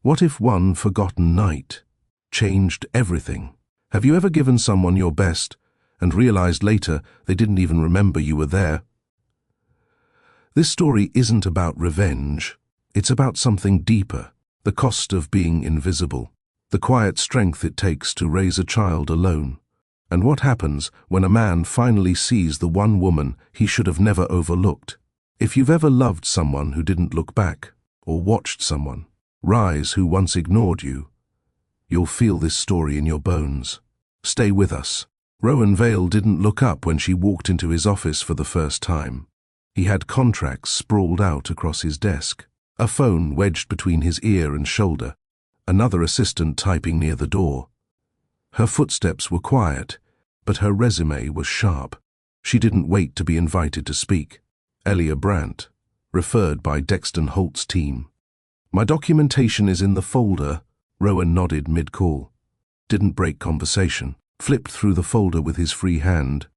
What if one forgotten night changed everything? Have you ever given someone your best and realized later they didn't even remember you were there? This story isn't about revenge. It's about something deeper, the cost of being invisible, the quiet strength it takes to raise a child alone, and what happens when a man finally sees the one woman he should have never overlooked. If you've ever loved someone who didn't look back, or watched someone rise who once ignored you, you'll feel this story in your bones. Stay with us. Rowan Vale didn't look up when she walked into his office for the first time. He had contracts sprawled out across his desk, a phone wedged between his ear and shoulder, another assistant typing near the door. Her footsteps were quiet, but her resume was sharp. She didn't wait to be invited to speak. Elia Brandt, referred by Dexton Holt's team. My documentation is in the folder. Rowan nodded mid-call. Didn't break conversation. Flipped through the folder with his free hand.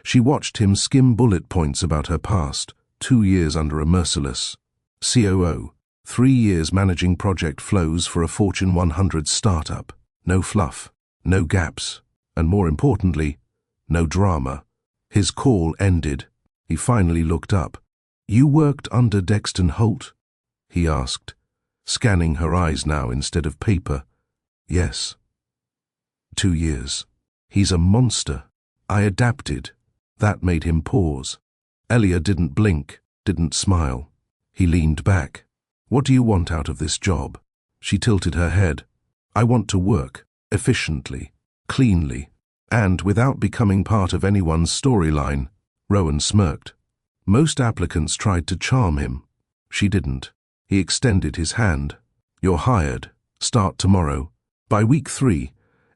She watched him skim bullet points about her past, 2 years under a merciless COO, 3 years managing project flows for a Fortune 100 startup. No fluff, no gaps, and more importantly, no drama. His call ended. He finally looked up. "You worked under Dexton Holt?" he asked, scanning her eyes now instead of paper. "Yes." 2 years. "He's a monster." I adapted. That made him pause. Elia didn't blink, didn't smile. He leaned back. "What do you want out of this job?" She tilted her head. "I want to work, efficiently, cleanly, and without becoming part of anyone's storyline." Rowan smirked. Most applicants tried to charm him. She didn't. He extended his hand. "You're hired. Start tomorrow." By week 3,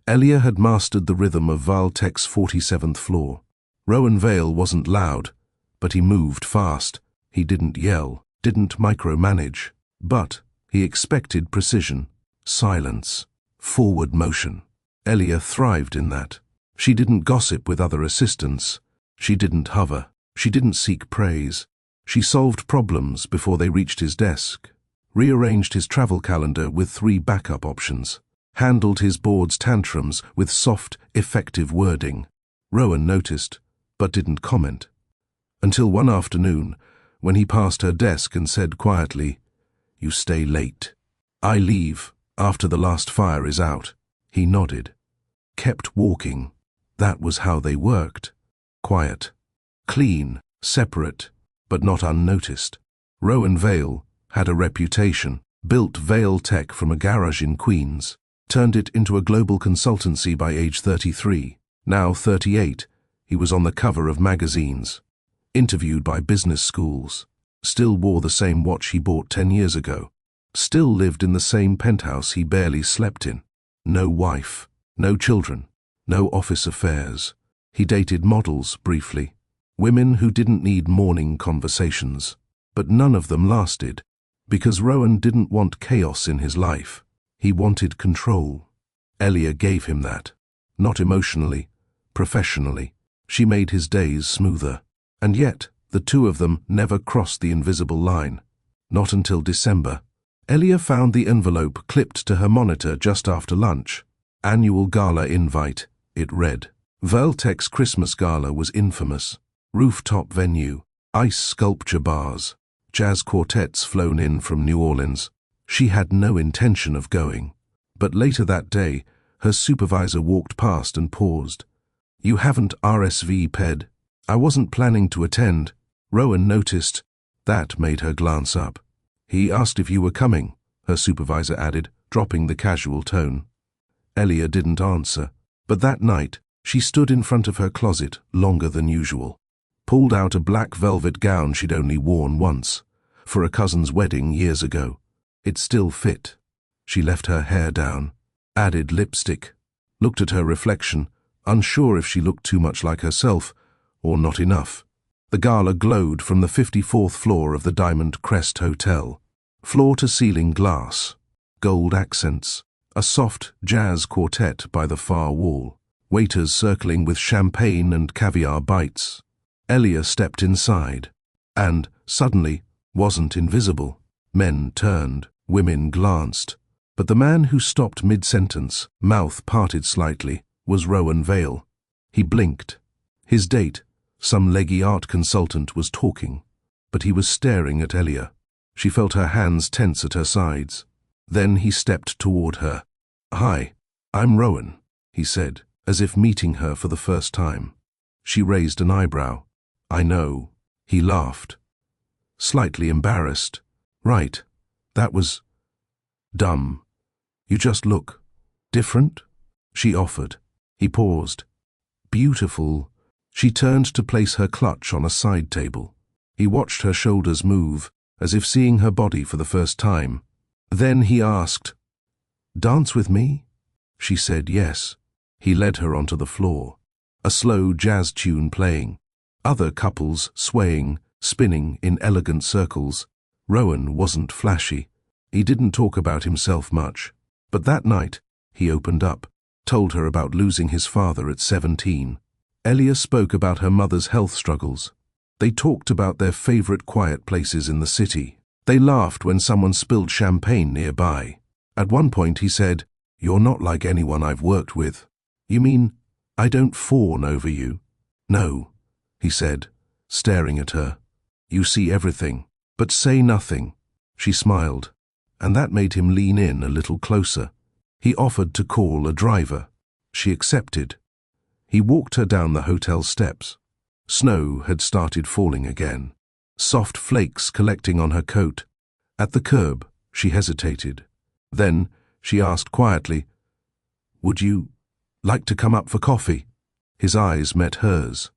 Elia had mastered the rhythm of Valtech's 47th floor. Rowan Vale wasn't loud, but he moved fast. He didn't yell, didn't micromanage, but he expected precision, silence, forward motion. Elia thrived in that. She didn't gossip with other assistants. She didn't hover. She didn't seek praise. She solved problems before they reached his desk, rearranged his travel calendar with 3 backup options, handled his board's tantrums with soft, effective wording. Rowan noticed, but didn't comment. Until one afternoon, when he passed her desk and said quietly, "You stay late." "I leave after the last fire is out." He nodded. Kept walking. That was how they worked. Quiet. Clean, separate, but not unnoticed. Rowan Vale had a reputation. Built Vale Tech from a garage in Queens. Turned it into a global consultancy by age 33. Now 38, he was on the cover of magazines. Interviewed by business schools. Still wore the same watch he bought 10 years ago. Still lived in the same penthouse he barely slept in. No wife, no children, no office affairs. He dated models briefly. Women who didn't need morning conversations. But none of them lasted, because Rowan didn't want chaos in his life. He wanted control. Elia gave him that. Not emotionally, professionally. She made his days smoother. And yet, the two of them never crossed the invisible line. Not until December. Elia found the envelope clipped to her monitor just after lunch. Annual gala invite, it read. Valtech's Christmas gala was infamous. Rooftop venue, ice sculpture bars, jazz quartets flown in from New Orleans. She had no intention of going. But later that day, her supervisor walked past and paused. "You haven't RSVP'd." "I wasn't planning to attend." Rowan noticed. That made her glance up. "He asked if you were coming," her supervisor added, dropping the casual tone. Elia didn't answer, but that night she stood in front of her closet longer than usual. Pulled out a black velvet gown she'd only worn once, for a cousin's wedding years ago. It still fit. She left her hair down, added lipstick, looked at her reflection, unsure if she looked too much like herself or not enough. The gala glowed from the 54th floor of the Diamond Crest Hotel. Floor-to-ceiling glass, gold accents, a soft jazz quartet by the far wall, waiters circling with champagne and caviar bites. Elia stepped inside, and, suddenly, wasn't invisible. Men turned, women glanced. But the man who stopped mid-sentence, mouth parted slightly, was Rowan Vale. He blinked. His date, some leggy art consultant, was talking, but he was staring at Elia. She felt her hands tense at her sides. Then he stepped toward her. "Hi, I'm Rowan," he said, as if meeting her for the first time. She raised an eyebrow. "I know." He laughed, slightly embarrassed. "Right, that was dumb. You just look different," she offered. He paused. "Beautiful." She turned to place her clutch on a side table. He watched her shoulders move, as if seeing her body for the first time. Then he asked, "Dance with me?" She said yes. He led her onto the floor, a slow jazz tune playing, other couples swaying, spinning in elegant circles. Rowan wasn't flashy. He didn't talk about himself much. But that night, he opened up, told her about losing his father at 17. Elia spoke about her mother's health struggles. They talked about their favorite quiet places in the city. They laughed when someone spilled champagne nearby. At one point he said, "You're not like anyone I've worked with." "You mean I don't fawn over you?" "No," he said, staring at her. "You see everything, but say nothing." She smiled, and that made him lean in a little closer. He offered to call a driver. She accepted. He walked her down the hotel steps. Snow had started falling again, soft flakes collecting on her coat. At the curb, she hesitated. Then she asked quietly, "Would you like to come up for coffee?" His eyes met hers.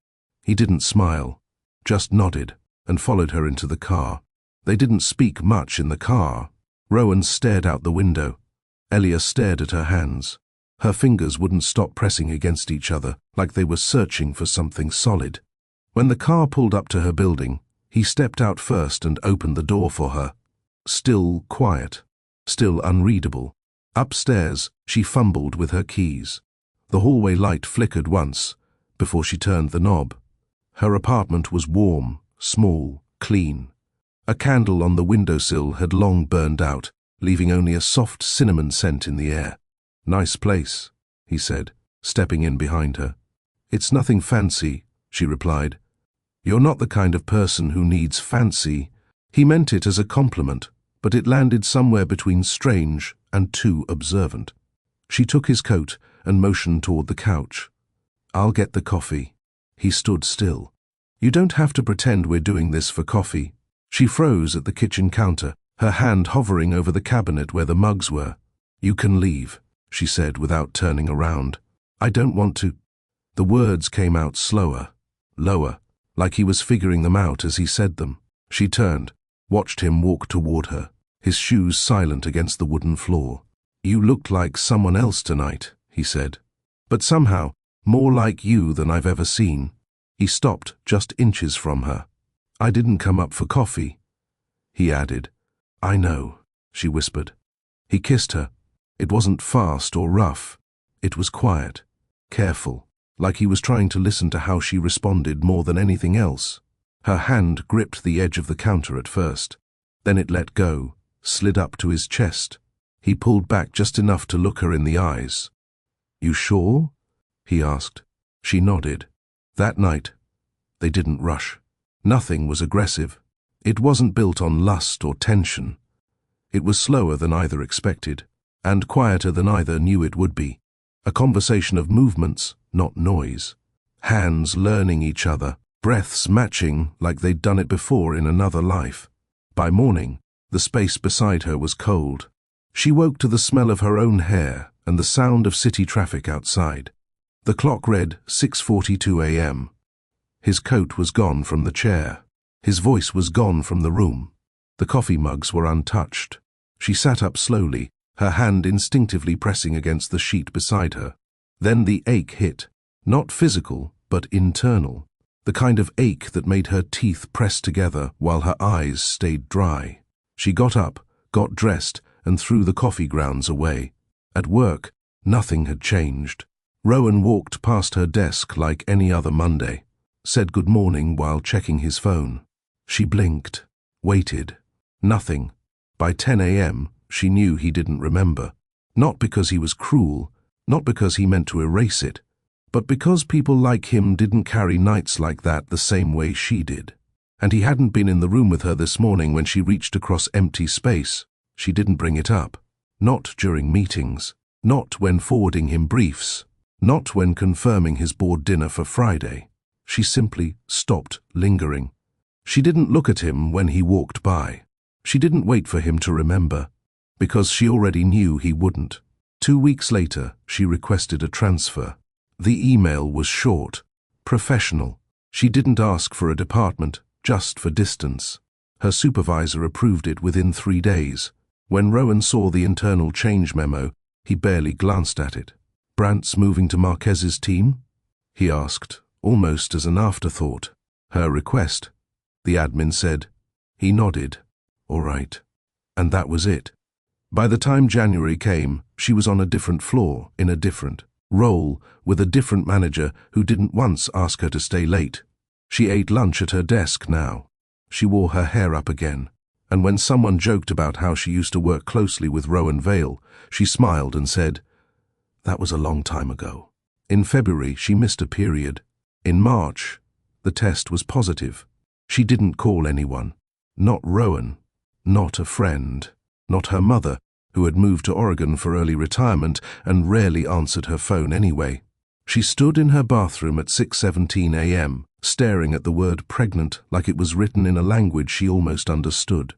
He didn't smile, just nodded and followed her into the car. They didn't speak much in the car. Rowan stared out the window. Elia stared at her hands. Her fingers wouldn't stop pressing against each other, like they were searching for something solid. When the car pulled up to her building, he stepped out first and opened the door for her. Still quiet, still unreadable. Upstairs, she fumbled with her keys. The hallway light flickered once, before she turned the knob. Her apartment was warm, small, clean. A candle on the windowsill had long burned out, leaving only a soft cinnamon scent in the air. "Nice place," he said, stepping in behind her. "It's nothing fancy," she replied. "You're not the kind of person who needs fancy." He meant it as a compliment, but it landed somewhere between strange and too observant. She took his coat and motioned toward the couch. "I'll get the coffee." He stood still. "You don't have to pretend we're doing this for coffee." She froze at the kitchen counter, her hand hovering over the cabinet where the mugs were. "You can leave," she said without turning around. "I don't want to." The words came out slower, lower, like he was figuring them out as he said them. She turned, watched him walk toward her, his shoes silent against the wooden floor. "You looked like someone else tonight," he said. "But somehow, more like you than I've ever seen." He stopped just inches from her. "I didn't come up for coffee," he added. "I know," she whispered. He kissed her. It wasn't fast or rough. It was quiet, careful, like he was trying to listen to how she responded more than anything else. Her hand gripped the edge of the counter at first. Then it let go, slid up to his chest. He pulled back just enough to look her in the eyes. "You sure?" he asked. She nodded. That night, they didn't rush. Nothing was aggressive. It wasn't built on lust or tension. It was slower than either expected, and quieter than either knew it would be. A conversation of movements, not noise. Hands learning each other, breaths matching like they'd done it before in another life. By morning, the space beside her was cold. She woke to the smell of her own hair and the sound of city traffic outside. The clock read 6:42 a.m. His coat was gone from the chair. His voice was gone from the room. The coffee mugs were untouched. She sat up slowly, her hand instinctively pressing against the sheet beside her. Then the ache hit, not physical, but internal. The kind of ache that made her teeth press together while her eyes stayed dry. She got up, got dressed, and threw the coffee grounds away. At work, nothing had changed. Rowan walked past her desk like any other Monday, said good morning while checking his phone. She blinked, waited. Nothing. By 10 a.m., she knew he didn't remember. Not because he was cruel, not because he meant to erase it, but because people like him didn't carry nights like that the same way she did. And he hadn't been in the room with her this morning when she reached across empty space. She didn't bring it up. Not during meetings. Not when forwarding him briefs. Not when confirming his board dinner for Friday. She simply stopped lingering. She didn't look at him when he walked by. She didn't wait for him to remember, because she already knew he wouldn't. 2 weeks later, she requested a transfer. The email was short, professional. She didn't ask for a department, just for distance. Her supervisor approved it within 3 days. When Rowan saw the internal change memo, he barely glanced at it. "Brant's moving to Marquez's team?" he asked, almost as an afterthought. "Her request," the admin said. He nodded. "All right." And that was it. By the time January came, she was on a different floor, in a different role, with a different manager who didn't once ask her to stay late. She ate lunch at her desk now. She wore her hair up again. And when someone joked about how she used to work closely with Rowan Vale, she smiled and said, "That was a long time ago." In February, she missed a period. In March, the test was positive. She didn't call anyone. Not Rowan. Not a friend. Not her mother, who had moved to Oregon for early retirement and rarely answered her phone anyway. She stood in her bathroom at 6:17 a.m., staring at the word pregnant like it was written in a language she almost understood.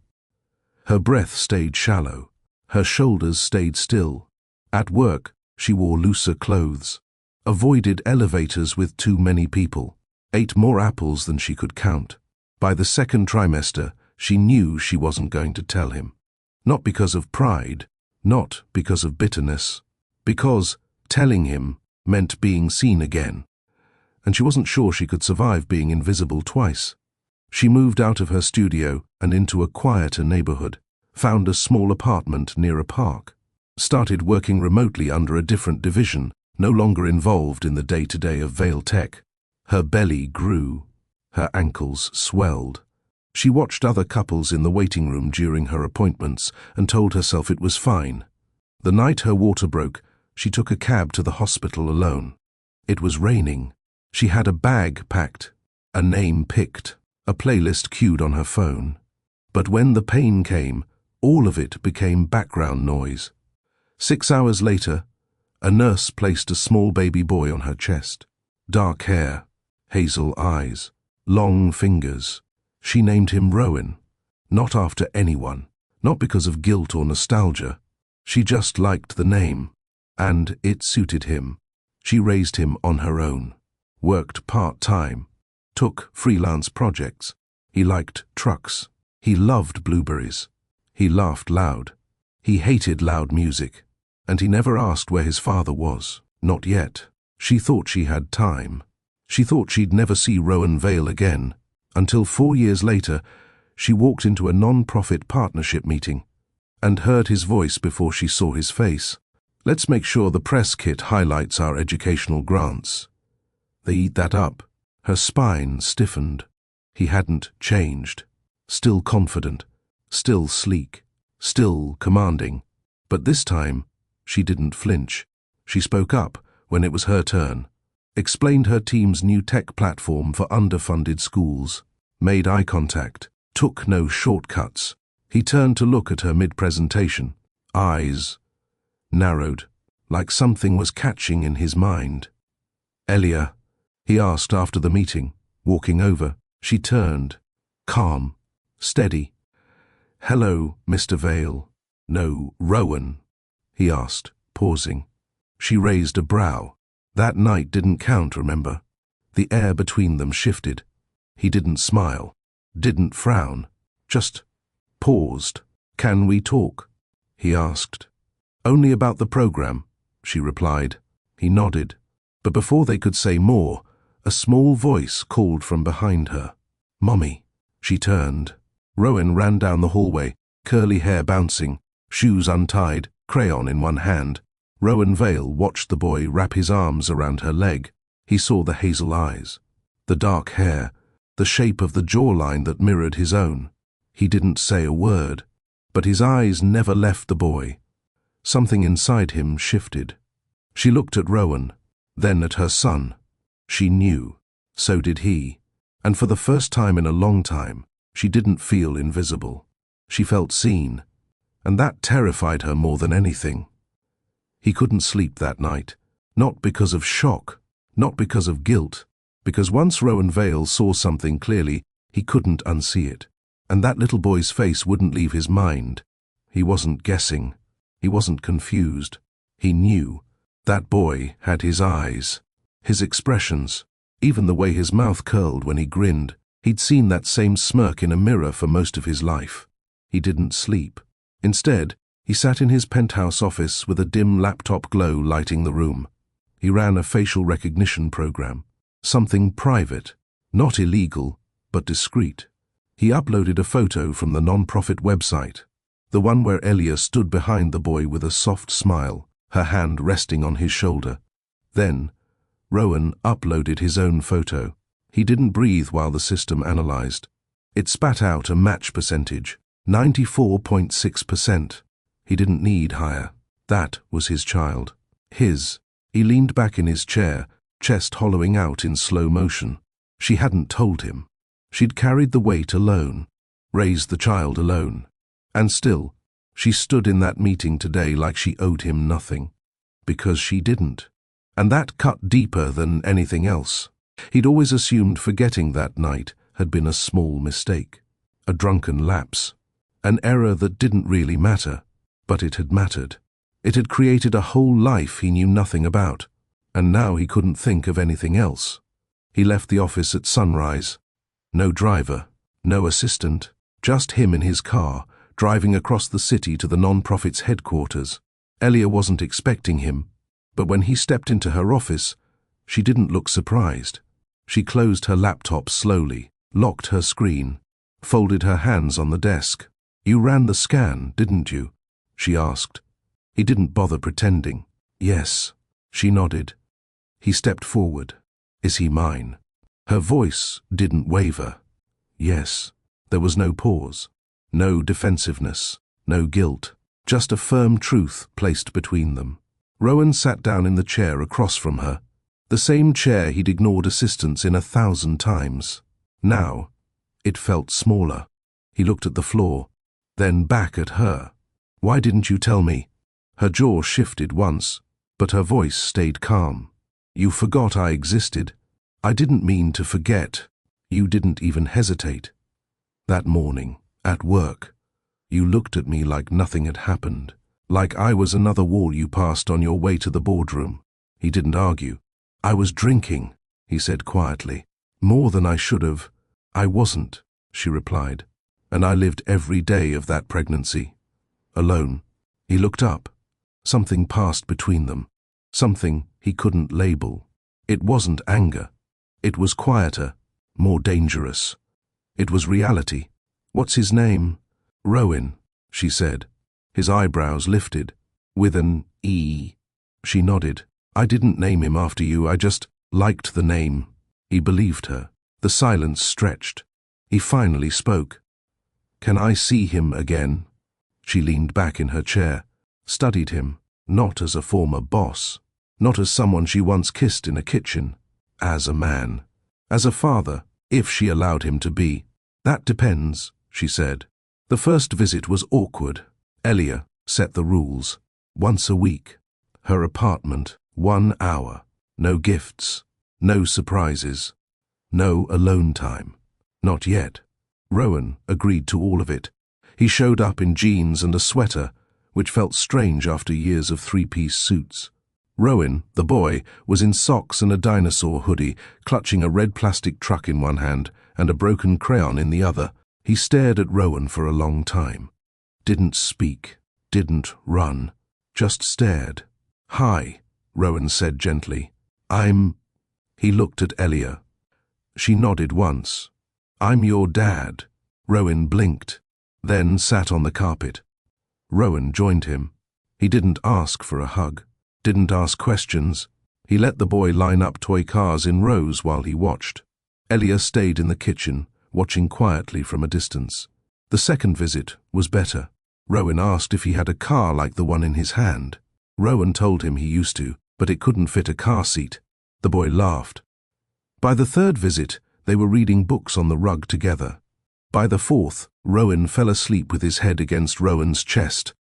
Her breath stayed shallow. Her shoulders stayed still. At work, she wore looser clothes, avoided elevators with too many people, ate more apples than she could count. By the second trimester, she knew she wasn't going to tell him. Not because of pride, not because of bitterness, because telling him meant being seen again. And she wasn't sure she could survive being invisible twice. She moved out of her studio and into a quieter neighborhood, found a small apartment near a park, started working remotely under a different division, no longer involved in the day-to-day of Vale Tech. Her belly grew. Her ankles swelled. She watched other couples in the waiting room during her appointments and told herself it was fine. The night her water broke, she took a cab to the hospital alone. It was raining. She had a bag packed, a name picked, a playlist queued on her phone. But when the pain came, all of it became background noise. 6 hours later, a nurse placed a small baby boy on her chest. Dark hair, hazel eyes, long fingers. She named him Rowan, not after anyone, not because of guilt or nostalgia. She just liked the name, and it suited him. She raised him on her own, worked part-time, took freelance projects. He liked trucks. He loved blueberries. He laughed loud. He hated loud music. And he never asked where his father was. Not yet. She thought she had time. She thought she'd never see Rowan Vale again. Until 4 years later, she walked into a non-profit partnership meeting and heard his voice before she saw his face. "Let's make sure the press kit highlights our educational grants." They eat that up. Her spine stiffened. He hadn't changed. Still confident. Still sleek. Still commanding. But this time, she didn't flinch. She spoke up when it was her turn. Explained her team's new tech platform for underfunded schools, made eye contact, took no shortcuts. He turned to look at her mid-presentation. Eyes narrowed, like something was catching in his mind. "Elia," he asked after the meeting, walking over. She turned, calm, steady. "Hello, Mr. Vale." "No, Rowan," he asked, pausing. She raised a brow. That night didn't count, remember? The air between them shifted. He didn't smile, didn't frown, just paused. "Can we talk?" he asked. "Only about the program," she replied. He nodded. But before they could say more, a small voice called from behind her. "Mommy." She turned. Rowan ran down the hallway, curly hair bouncing, shoes untied, crayon in one hand. Rowan Vale watched the boy wrap his arms around her leg. He saw the hazel eyes, the dark hair, the shape of the jawline that mirrored his own. He didn't say a word, but his eyes never left the boy. Something inside him shifted. She looked at Rowan, then at her son. She knew. So did he. And for the first time in a long time, she didn't feel invisible. She felt seen. And that terrified her more than anything. He couldn't sleep that night. Not because of shock. Not because of guilt. Because once Rowan Vale saw something clearly, he couldn't unsee it. And that little boy's face wouldn't leave his mind. He wasn't guessing. He wasn't confused. He knew. That boy had his eyes. His expressions. Even the way his mouth curled when he grinned. He'd seen that same smirk in a mirror for most of his life. He didn't sleep. Instead, he sat in his penthouse office with a dim laptop glow lighting the room. He ran a facial recognition program. Something private. Not illegal, but discreet. He uploaded a photo from the non-profit website. The one where Elia stood behind the boy with a soft smile, her hand resting on his shoulder. Then, Rowan uploaded his own photo. He didn't breathe while the system analyzed. It spat out a match percentage, 94.6%. He didn't need higher. That was his child. His. He leaned back in his chair, chest hollowing out in slow motion. She hadn't told him. She'd carried the weight alone, raised the child alone. And still, she stood in that meeting today like she owed him nothing. Because she didn't. And that cut deeper than anything else. He'd always assumed forgetting that night had been a small mistake. A drunken lapse. An error that didn't really matter. But it had mattered. It had created a whole life he knew nothing about. And now he couldn't think of anything else. He left the office at sunrise. No driver, no assistant, just him in his car, driving across the city to the non-profit's headquarters. Elia wasn't expecting him, but when he stepped into her office, she didn't look surprised. She closed her laptop slowly, locked her screen, folded her hands on the desk. "You ran the scan, didn't you?" she asked. He didn't bother pretending. "Yes." She nodded. He stepped forward. "Is he mine?" Her voice didn't waver. Yes. There was no pause. No defensiveness. No guilt. Just a firm truth placed between them. Rowan sat down in the chair across from her. The same chair he'd ignored assistance in 1,000 times. Now, it felt smaller. He looked at the floor, then back at her. "Why didn't you tell me?" Her jaw shifted once, but her voice stayed calm. "You forgot I existed. I didn't mean to forget. You didn't even hesitate. That morning, at work, you looked at me like nothing had happened, like I was another wall you passed on your way to the boardroom." He didn't argue. "I was drinking," he said quietly. "More than I should have." "I wasn't," she replied. "And I lived every day of that pregnancy. Alone." He looked up. Something passed between them. Something he couldn't label. It wasn't anger. It was quieter, more dangerous. It was reality. "What's his name?" "Rowan," she said. His eyebrows lifted. "With an E." She nodded. "I didn't name him after you, I just liked the name." He believed her. The silence stretched. He finally spoke. "Can I see him again?" She leaned back in her chair, studied him, not as a former boss, not as someone she once kissed in a kitchen, as a man, as a father, if she allowed him to be. "That depends," she said. The first visit was awkward. Elia set the rules. Once a week. Her apartment, 1 hour. No gifts. No surprises. No alone time. Not yet. Rowan agreed to all of it. He showed up in jeans and a sweater, which felt strange after years of 3-piece suits. Rowan, the boy, was in socks and a dinosaur hoodie, clutching a red plastic truck in one hand and a broken crayon in the other. He stared at Rowan for a long time. Didn't speak, didn't run, just stared. "Hi," Rowan said gently. He looked at Elia. She nodded once. "I'm your dad." Rowan blinked, then sat on the carpet. Rowan joined him. He didn't ask for a hug. Didn't ask questions. He let the boy line up toy cars in rows while he watched. Elia stayed in the kitchen, watching quietly from a distance. The second visit was better. Rowan asked if he had a car like the one in his hand. Rowan told him he used to, but it couldn't fit a car seat. The boy laughed. By the third visit, they were reading books on the rug together. By the fourth, Rowan fell asleep with his head against Rowan's chest.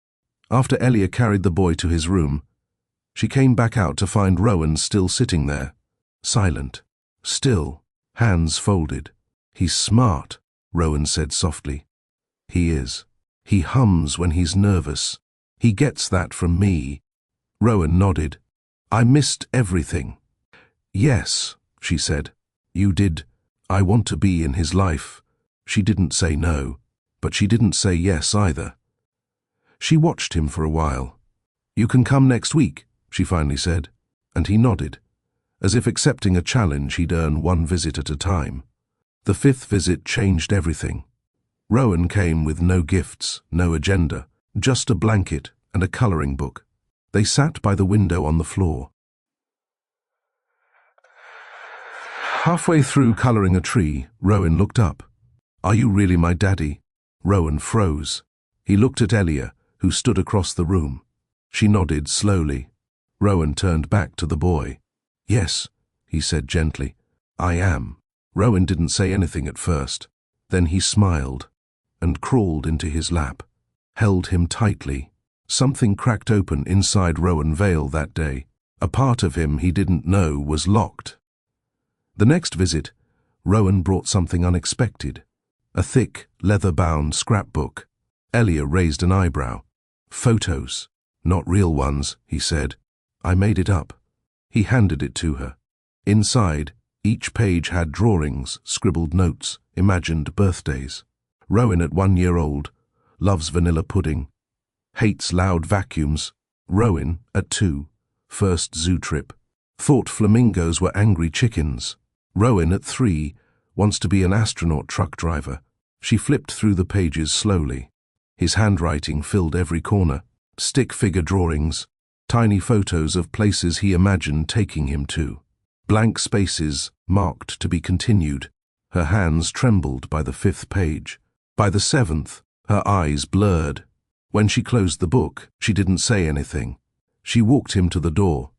After Elia carried the boy to his room, she came back out to find Rowan still sitting there, silent, still, hands folded. "He's smart," Rowan said softly. "He is. He hums when he's nervous. He gets that from me." Rowan nodded. "I missed everything." "Yes," she said. "You did. I want to be in his life." She didn't say no, but she didn't say yes either. She watched him for a while. "You can come next week," she finally said, and he nodded, as if accepting a challenge he'd earn one visit at a time. The fifth visit changed everything. Rowan came with no gifts, no agenda, just a blanket and a coloring book. They sat by the window on the floor. Halfway through coloring a tree, Rowan looked up. "Are you really my daddy?" Rowan froze. He looked at Elia, who stood across the room. She nodded slowly. Rowan turned back to the boy. "Yes," he said gently. "I am." Rowan didn't say anything at first. Then he smiled and crawled into his lap, held him tightly. Something cracked open inside Rowan Vale that day. A part of him he didn't know was locked. The next visit, Rowan brought something unexpected. A thick, leather-bound scrapbook. Elia raised an eyebrow. "Photos. Not real ones," he said. "I made it up." He handed it to her. Inside, each page had drawings, scribbled notes, imagined birthdays. Rowan at 1 year old, loves vanilla pudding, hates loud vacuums. Rowan at 2, first zoo trip, thought flamingos were angry chickens. Rowan at 3, wants to be an astronaut truck driver. She flipped through the pages slowly. His handwriting filled every corner. Stick figure drawings, tiny photos of places he imagined taking him to. Blank spaces marked to be continued. Her hands trembled by the 5th page. By the 7th, her eyes blurred. When she closed the book, she didn't say anything. She walked him to the door,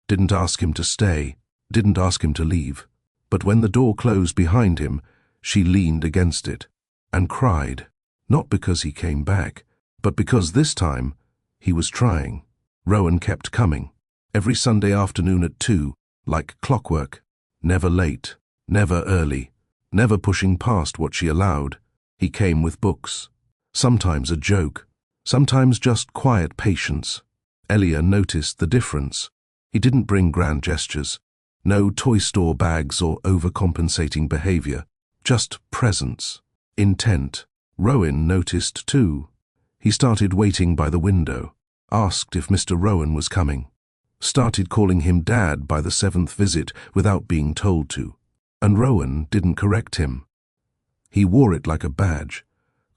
didn't ask him to stay, didn't ask him to leave. But when the door closed behind him, she leaned against it and cried, not because he came back, but because this time he was trying. Rowan kept coming, every Sunday afternoon at 2, like clockwork, never late, never early, never pushing past what she allowed. He came with books, sometimes a joke, sometimes just quiet patience. Elia noticed the difference. He didn't bring grand gestures, no toy store bags or overcompensating behavior, just presence, intent. Rowan noticed too. He started waiting by the window, asked if Mr. Rowan was coming, started calling him Dad by the 7th visit without being told to, and Rowan didn't correct him. He wore it like a badge,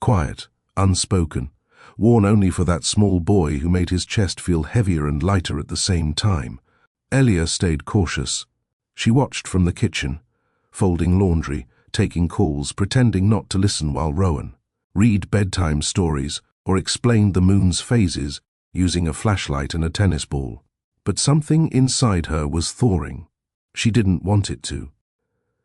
quiet, unspoken, worn only for that small boy who made his chest feel heavier and lighter at the same time. Elia stayed cautious. She watched from the kitchen, folding laundry, taking calls, pretending not to listen while Rowan read bedtime stories or explained the moon's phases using a flashlight and a tennis ball. But something inside her was thawing. She didn't want it to.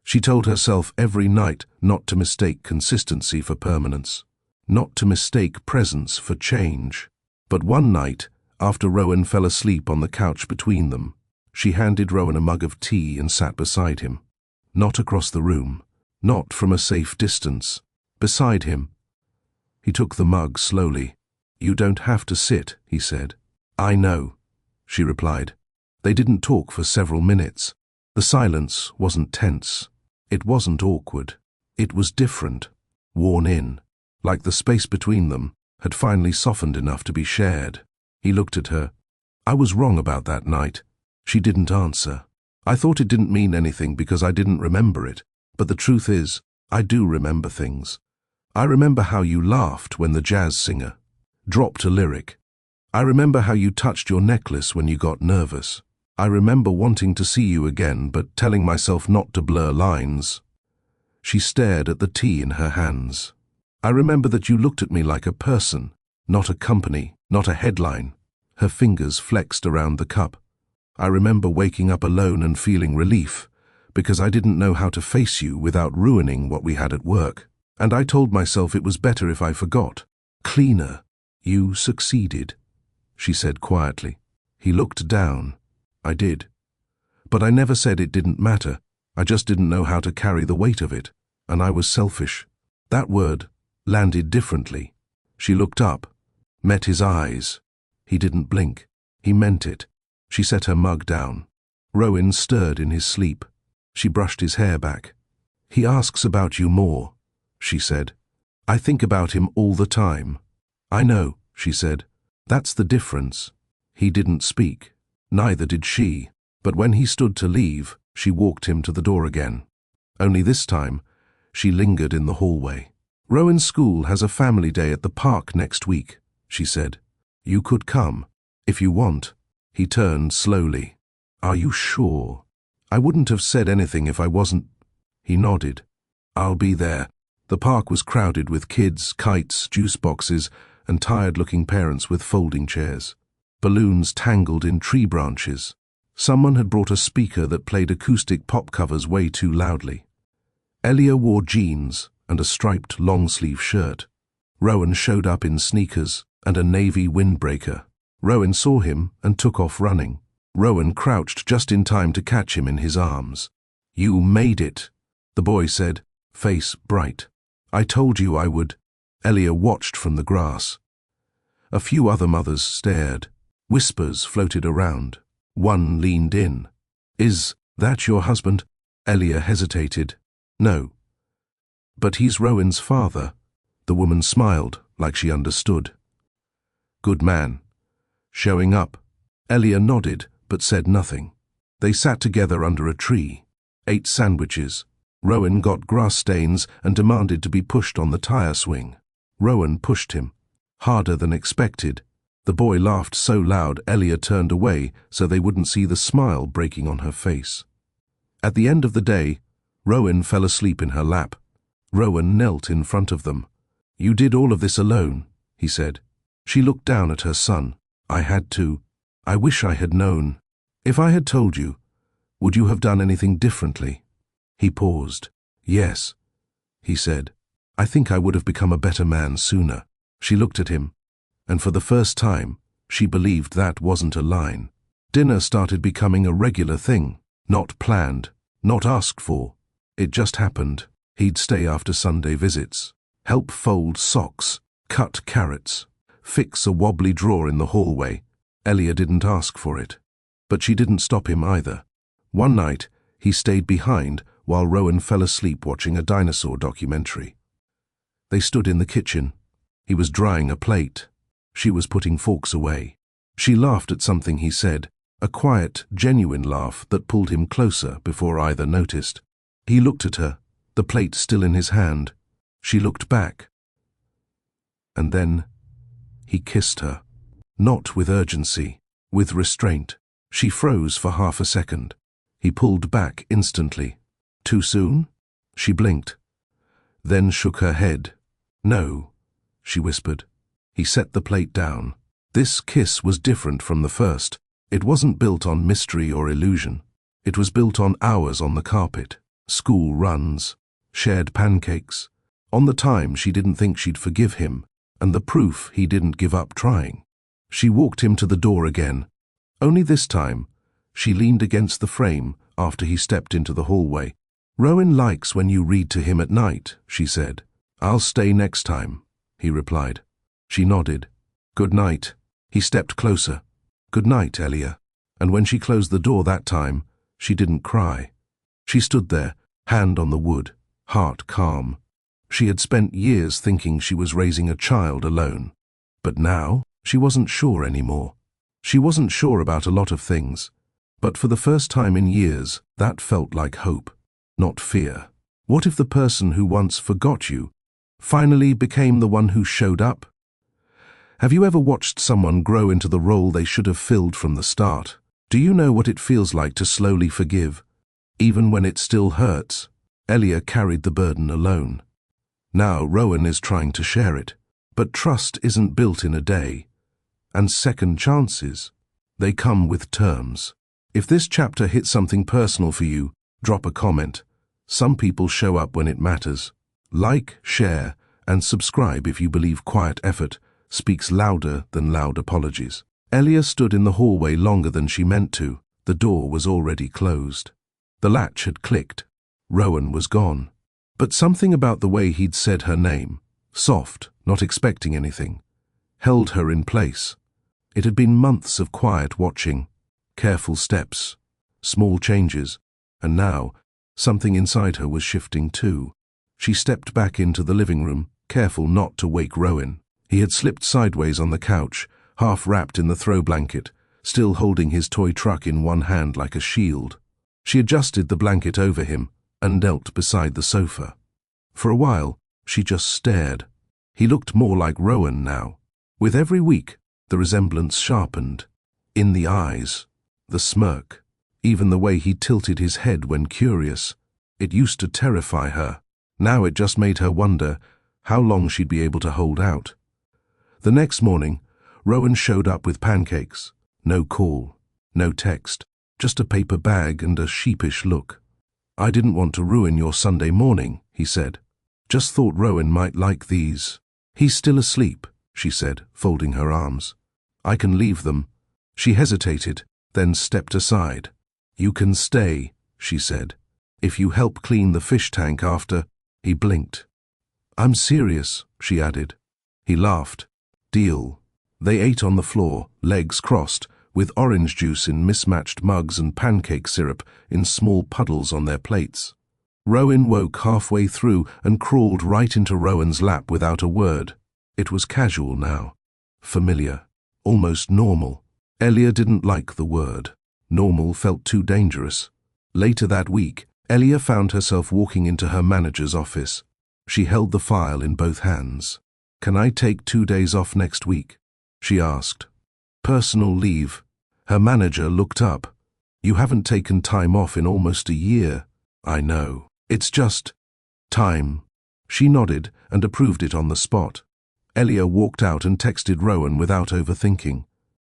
She told herself every night not to mistake consistency for permanence, not to mistake presence for change. But one night, after Rowan fell asleep on the couch between them, she handed Rowan a mug of tea and sat beside him. Not across the room, not from a safe distance, beside him. He took the mug slowly. "You don't have to sit," he said. "I know," she replied. They didn't talk for several minutes. The silence wasn't tense. It wasn't awkward. It was different, worn in, like the space between them had finally softened enough to be shared. He looked at her. "I was wrong about that night." She didn't answer. "I thought it didn't mean anything because I didn't remember it, but the truth is, I do remember things. I remember how you laughed when the jazz singer dropped a lyric. I remember how you touched your necklace when you got nervous. I remember wanting to see you again, but telling myself not to blur lines." She stared at the tea in her hands. "I remember that you looked at me like a person, Not a company, not a headline. Her fingers flexed around the cup. I remember waking up alone and feeling relief, because I didn't know how to face you without ruining what we had at work. And I told myself it was better if I forgot. Cleaner. You succeeded, she said quietly. He looked down. I did. But I never said it didn't matter. I just didn't know how to carry the weight of it, and I was selfish. That word landed differently. She looked up, met his eyes. He didn't blink. He meant it. She set her mug down. Rowan stirred in his sleep. She brushed his hair back. He asks about you more, she said. I think about him all the time. I know, she said. That's the difference. He didn't speak. Neither did she. But when he stood to leave, she walked him to the door again. Only this time, she lingered in the hallway. Rowan's school has a family day at the park next week, she said. You could come, if you want. He turned slowly. Are you sure? I wouldn't have said anything if I wasn't. He nodded. I'll be there. The park was crowded with kids, kites, juice boxes, and tired-looking parents with folding chairs. Balloons tangled in tree branches. Someone had brought a speaker that played acoustic pop covers way too loudly. Elia wore jeans and a striped long-sleeve shirt. Rowan showed up in sneakers and a navy windbreaker. Rowan saw him and took off running. Rowan crouched just in time to catch him in his arms. You made it, the boy said, face bright. I told you I would. Elia watched from the grass. A few other mothers stared. Whispers floated around. One leaned in. Is that your husband? Elia hesitated. No. But he's Rowan's father. The woman smiled, like she understood. Good man. Showing up. Elia nodded, but said nothing. They sat together under a tree, ate sandwiches. Rowan got grass stains and demanded to be pushed on the tire swing. Rowan pushed him, harder than expected. The boy laughed so loud Elia turned away so they wouldn't see the smile breaking on her face. At the end of the day, Rowan fell asleep in her lap. Rowan knelt in front of them. You did all of this alone, he said. She looked down at her son. I had to. I wish I had known. If I had told you, would you have done anything differently? He paused. Yes, he said. I think I would have become a better man sooner. She looked at him, and for the first time, she believed that wasn't a line. Dinner started becoming a regular thing, not planned, not asked for. It just happened. He'd stay after Sunday visits, help fold socks, cut carrots, fix a wobbly drawer in the hallway. Elia didn't ask for it, but she didn't stop him either. One night, he stayed behind while Rowan fell asleep watching a dinosaur documentary. They stood in the kitchen. He was drying a plate. She was putting forks away. She laughed at something he said, a quiet, genuine laugh that pulled him closer before either noticed. He looked at her, the plate still in his hand. She looked back. And then he kissed her. Not with urgency, with restraint. She froze for half a second. He pulled back instantly. Too soon? She blinked, then shook her head. No, she whispered. He set the plate down. This kiss was different from the first. It wasn't built on mystery or illusion. It was built on hours on the carpet, school runs, shared pancakes, on the time she didn't think she'd forgive him, and the proof he didn't give up trying. She walked him to the door again. Only this time, she leaned against the frame after he stepped into the hallway. Rowan likes when you read to him at night, she said. I'll stay next time, he replied. She nodded. Good night. He stepped closer. Good night, Elia. And when she closed the door that time, she didn't cry. She stood there, hand on the wood, heart calm. She had spent years thinking she was raising a child alone. But now, she wasn't sure anymore. She wasn't sure about a lot of things. But for the first time in years, that felt like hope, not fear. What if the person who once forgot you finally became the one who showed up? Have you ever watched someone grow into the role they should have filled from the start? Do you know what it feels like to slowly forgive, even when it still hurts? Elia carried the burden alone. Now Rowan is trying to share it, But trust isn't built in a day. And second chances, they come with terms. If this chapter hit something personal for you, drop a comment. Some people show up when it matters. Like, share, and subscribe if you believe quiet effort speaks louder than loud apologies. Elia stood in the hallway longer than she meant to. The door was already closed. The latch had clicked. Rowan was gone. But something about the way he'd said her name, soft, not expecting anything, held her in place. It had been months of quiet watching, careful steps, small changes, and now something inside her was shifting too. She stepped back into the living room, careful not to wake Rowan. He had slipped sideways on the couch, half wrapped in the throw blanket, still holding his toy truck in one hand like a shield. She adjusted the blanket over him and knelt beside the sofa. For a while, she just stared. He looked more like Rowan now. With every week, the resemblance sharpened. In the eyes, the smirk, even the way he tilted his head when curious. It used to terrify her. Now it just made her wonder how long she'd be able to hold out. The next morning, Rowan showed up with pancakes. No call, no text, just a paper bag and a sheepish look. "I didn't want to ruin your Sunday morning," he said. "Just thought Rowan might like these." "He's still asleep," she said, folding her arms. "I can leave them." She hesitated, then stepped aside. "You can stay," she said, "if you help clean the fish tank after." He blinked. "I'm serious," she added. He laughed. "Deal." They ate on the floor, legs crossed, with orange juice in mismatched mugs and pancake syrup in small puddles on their plates. Rowan woke halfway through and crawled right into Rowan's lap without a word. It was casual now, familiar, almost normal. Elia didn't like the word. Normal felt too dangerous. Later that week, Elia found herself walking into her manager's office. She held the file in both hands. "Can I take 2 days off next week?" she asked. "Personal leave." Her manager looked up. "You haven't taken time off in almost a year." "I know. It's just time." She nodded and approved it on the spot. Elia walked out and texted Rowan without overthinking.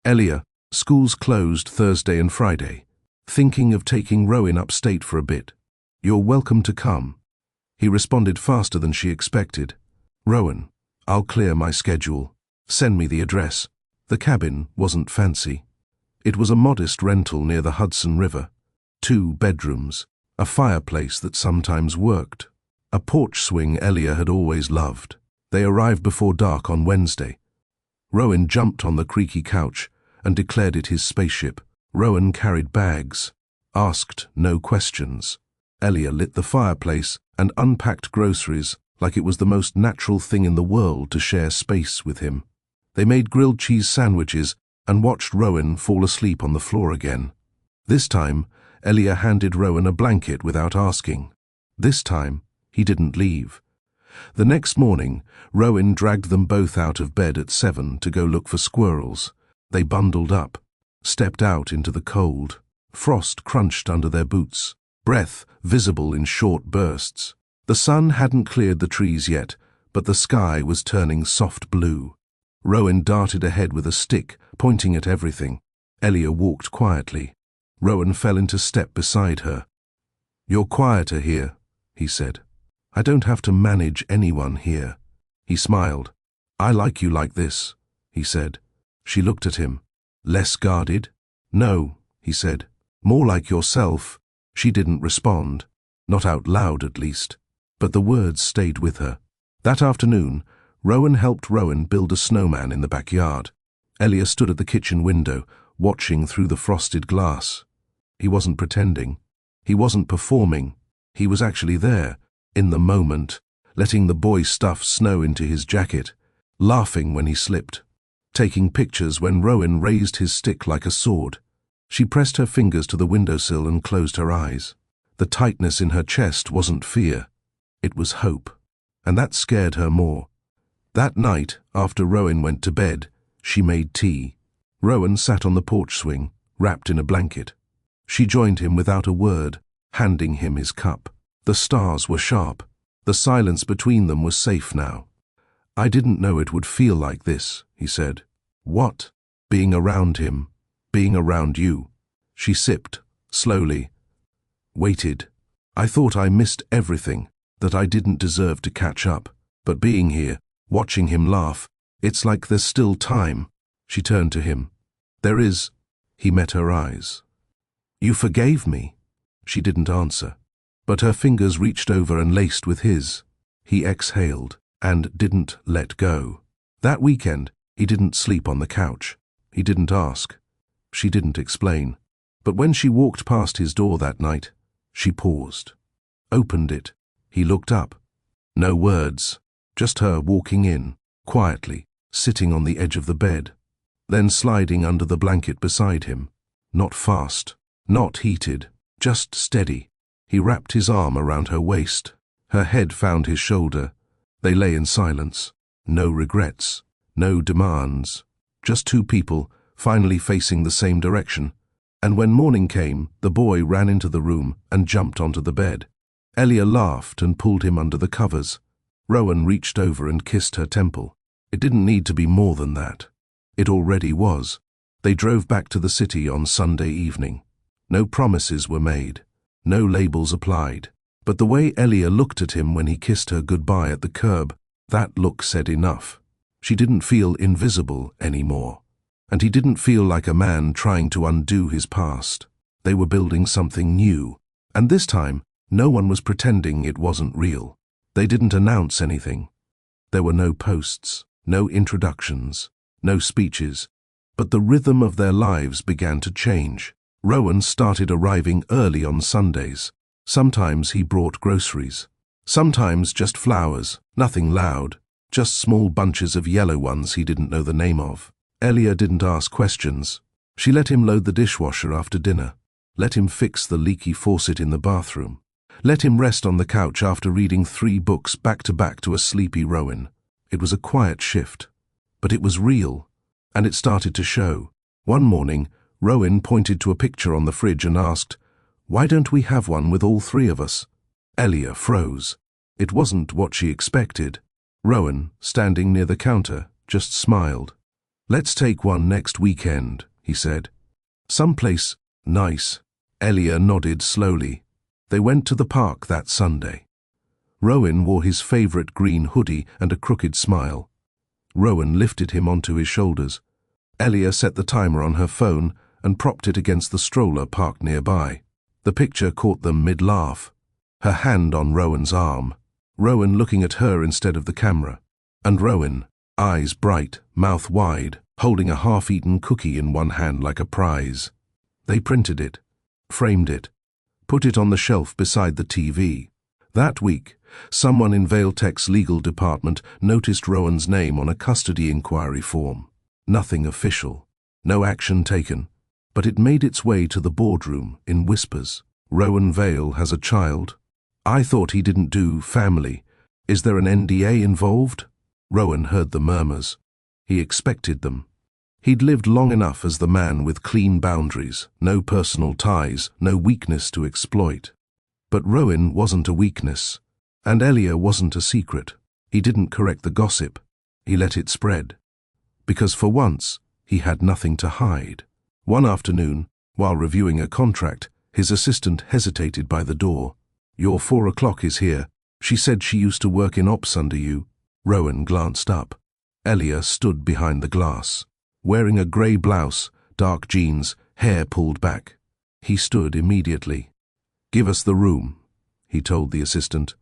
"Elia, school's closed Thursday and Friday. Thinking of taking Rowan upstate for a bit. You're welcome to come." He responded faster than she expected. "Rowan, I'll clear my schedule. Send me the address." The cabin wasn't fancy. It was a modest rental near the Hudson River. 2 bedrooms, a fireplace that sometimes worked, a porch swing Elia had always loved. They arrived before dark on Wednesday. Rowan jumped on the creaky couch and declared it his spaceship. Rowan carried bags, asked no questions. Elia lit the fireplace and unpacked groceries like it was the most natural thing in the world to share space with him. They made grilled cheese sandwiches and watched Rowan fall asleep on the floor again. This time, Elia handed Rowan a blanket without asking. This time, he didn't leave. The next morning, Rowan dragged them both out of bed at 7 to go look for squirrels. They bundled up, stepped out into the cold. Frost crunched under their boots, breath visible in short bursts. The sun hadn't cleared the trees yet, but the sky was turning soft blue. Rowan darted ahead with a stick, pointing at everything. Elia walked quietly. Rowan fell into step beside her. "You're quieter here," he said. "I don't have to manage anyone here." He smiled. "I like you like this," he said. She looked at him. "Less guarded?" "No," he said. "More like yourself." She didn't respond. Not out loud, at least. But the words stayed with her. That afternoon, Rowan helped Rowan build a snowman in the backyard. Elia stood at the kitchen window, watching through the frosted glass. He wasn't pretending. He wasn't performing. He was actually there, in the moment, letting the boy stuff snow into his jacket, laughing when he slipped, taking pictures when Rowan raised his stick like a sword. She pressed her fingers to the windowsill and closed her eyes. The tightness in her chest wasn't fear. It was hope. And that scared her more. That night, after Rowan went to bed, she made tea. Rowan sat on the porch swing, wrapped in a blanket. She joined him without a word, handing him his cup. The stars were sharp. The silence between them was safe now. I didn't know it would feel like this, he said. What? Being around him. Being around you. She sipped, slowly. Waited. I thought I missed everything, that I didn't deserve to catch up. But being here, watching him laugh, it's like there's still time. She turned to him. There is. He met her eyes. You forgave me. She didn't answer, but her fingers reached over and laced with his. He exhaled and didn't let go. That weekend, he didn't sleep on the couch. He didn't ask. She didn't explain. But when she walked past his door that night, she paused, opened it. He looked up. No words, just her walking in, quietly, sitting on the edge of the bed, then sliding under the blanket beside him. Not fast, not heated, just steady. He wrapped his arm around her waist. Her head found his shoulder. They lay in silence. No regrets, no demands. Just two people, finally facing the same direction. And when morning came, the boy ran into the room and jumped onto the bed. Elia laughed and pulled him under the covers. Rowan reached over and kissed her temple. It didn't need to be more than that. It already was. They drove back to the city on Sunday evening. No promises were made. No labels applied. But the way Elia looked at him when he kissed her goodbye at the curb, that look said enough. She didn't feel invisible anymore. And he didn't feel like a man trying to undo his past. They were building something new. And this time, no one was pretending it wasn't real. They didn't announce anything. There were no posts, no introductions, no speeches. But the rhythm of their lives began to change. Rowan started arriving early on Sundays. Sometimes he brought groceries. Sometimes just flowers, nothing loud, just small bunches of yellow ones he didn't know the name of. Elia didn't ask questions. She let him load the dishwasher after dinner, let him fix the leaky faucet in the bathroom, let him rest on the couch after reading 3 books back-to-back to a sleepy Rowan. It was a quiet shift, but it was real, and it started to show. One morning, Rowan pointed to a picture on the fridge and asked, "Why don't we have one with all 3 of us?" Elia froze. It wasn't what she expected. Rowan, standing near the counter, just smiled. "Let's take one next weekend," he said. "Someplace nice." Elia nodded slowly. They went to the park that Sunday. Rowan wore his favorite green hoodie and a crooked smile. Rowan lifted him onto his shoulders. Elia set the timer on her phone and propped it against the stroller parked nearby. The picture caught them mid-laugh. Her hand on Rowan's arm. Rowan looking at her instead of the camera. And Rowan, eyes bright, mouth wide, holding a half-eaten cookie in one hand like a prize. They printed it, framed it, put it on the shelf beside the TV. That week, someone in Vailtech's legal department noticed Rowan's name on a custody inquiry form. Nothing official, no action taken, but it made its way to the boardroom in whispers. "Rowan Vale has a child. I thought he didn't do family. Is there an NDA involved?" Rowan heard the murmurs. He expected them. He'd lived long enough as the man with clean boundaries, no personal ties, no weakness to exploit. But Rowan wasn't a weakness, and Elia wasn't a secret. He didn't correct the gossip. He let it spread. Because for once, he had nothing to hide. One afternoon, while reviewing a contract, his assistant hesitated by the door. "Your 4 o'clock is here. She said she used to work in ops under you." Rowan glanced up. Elia stood behind the glass, wearing a grey blouse, dark jeans, hair pulled back. He stood immediately. "Give us the room," he told the assistant.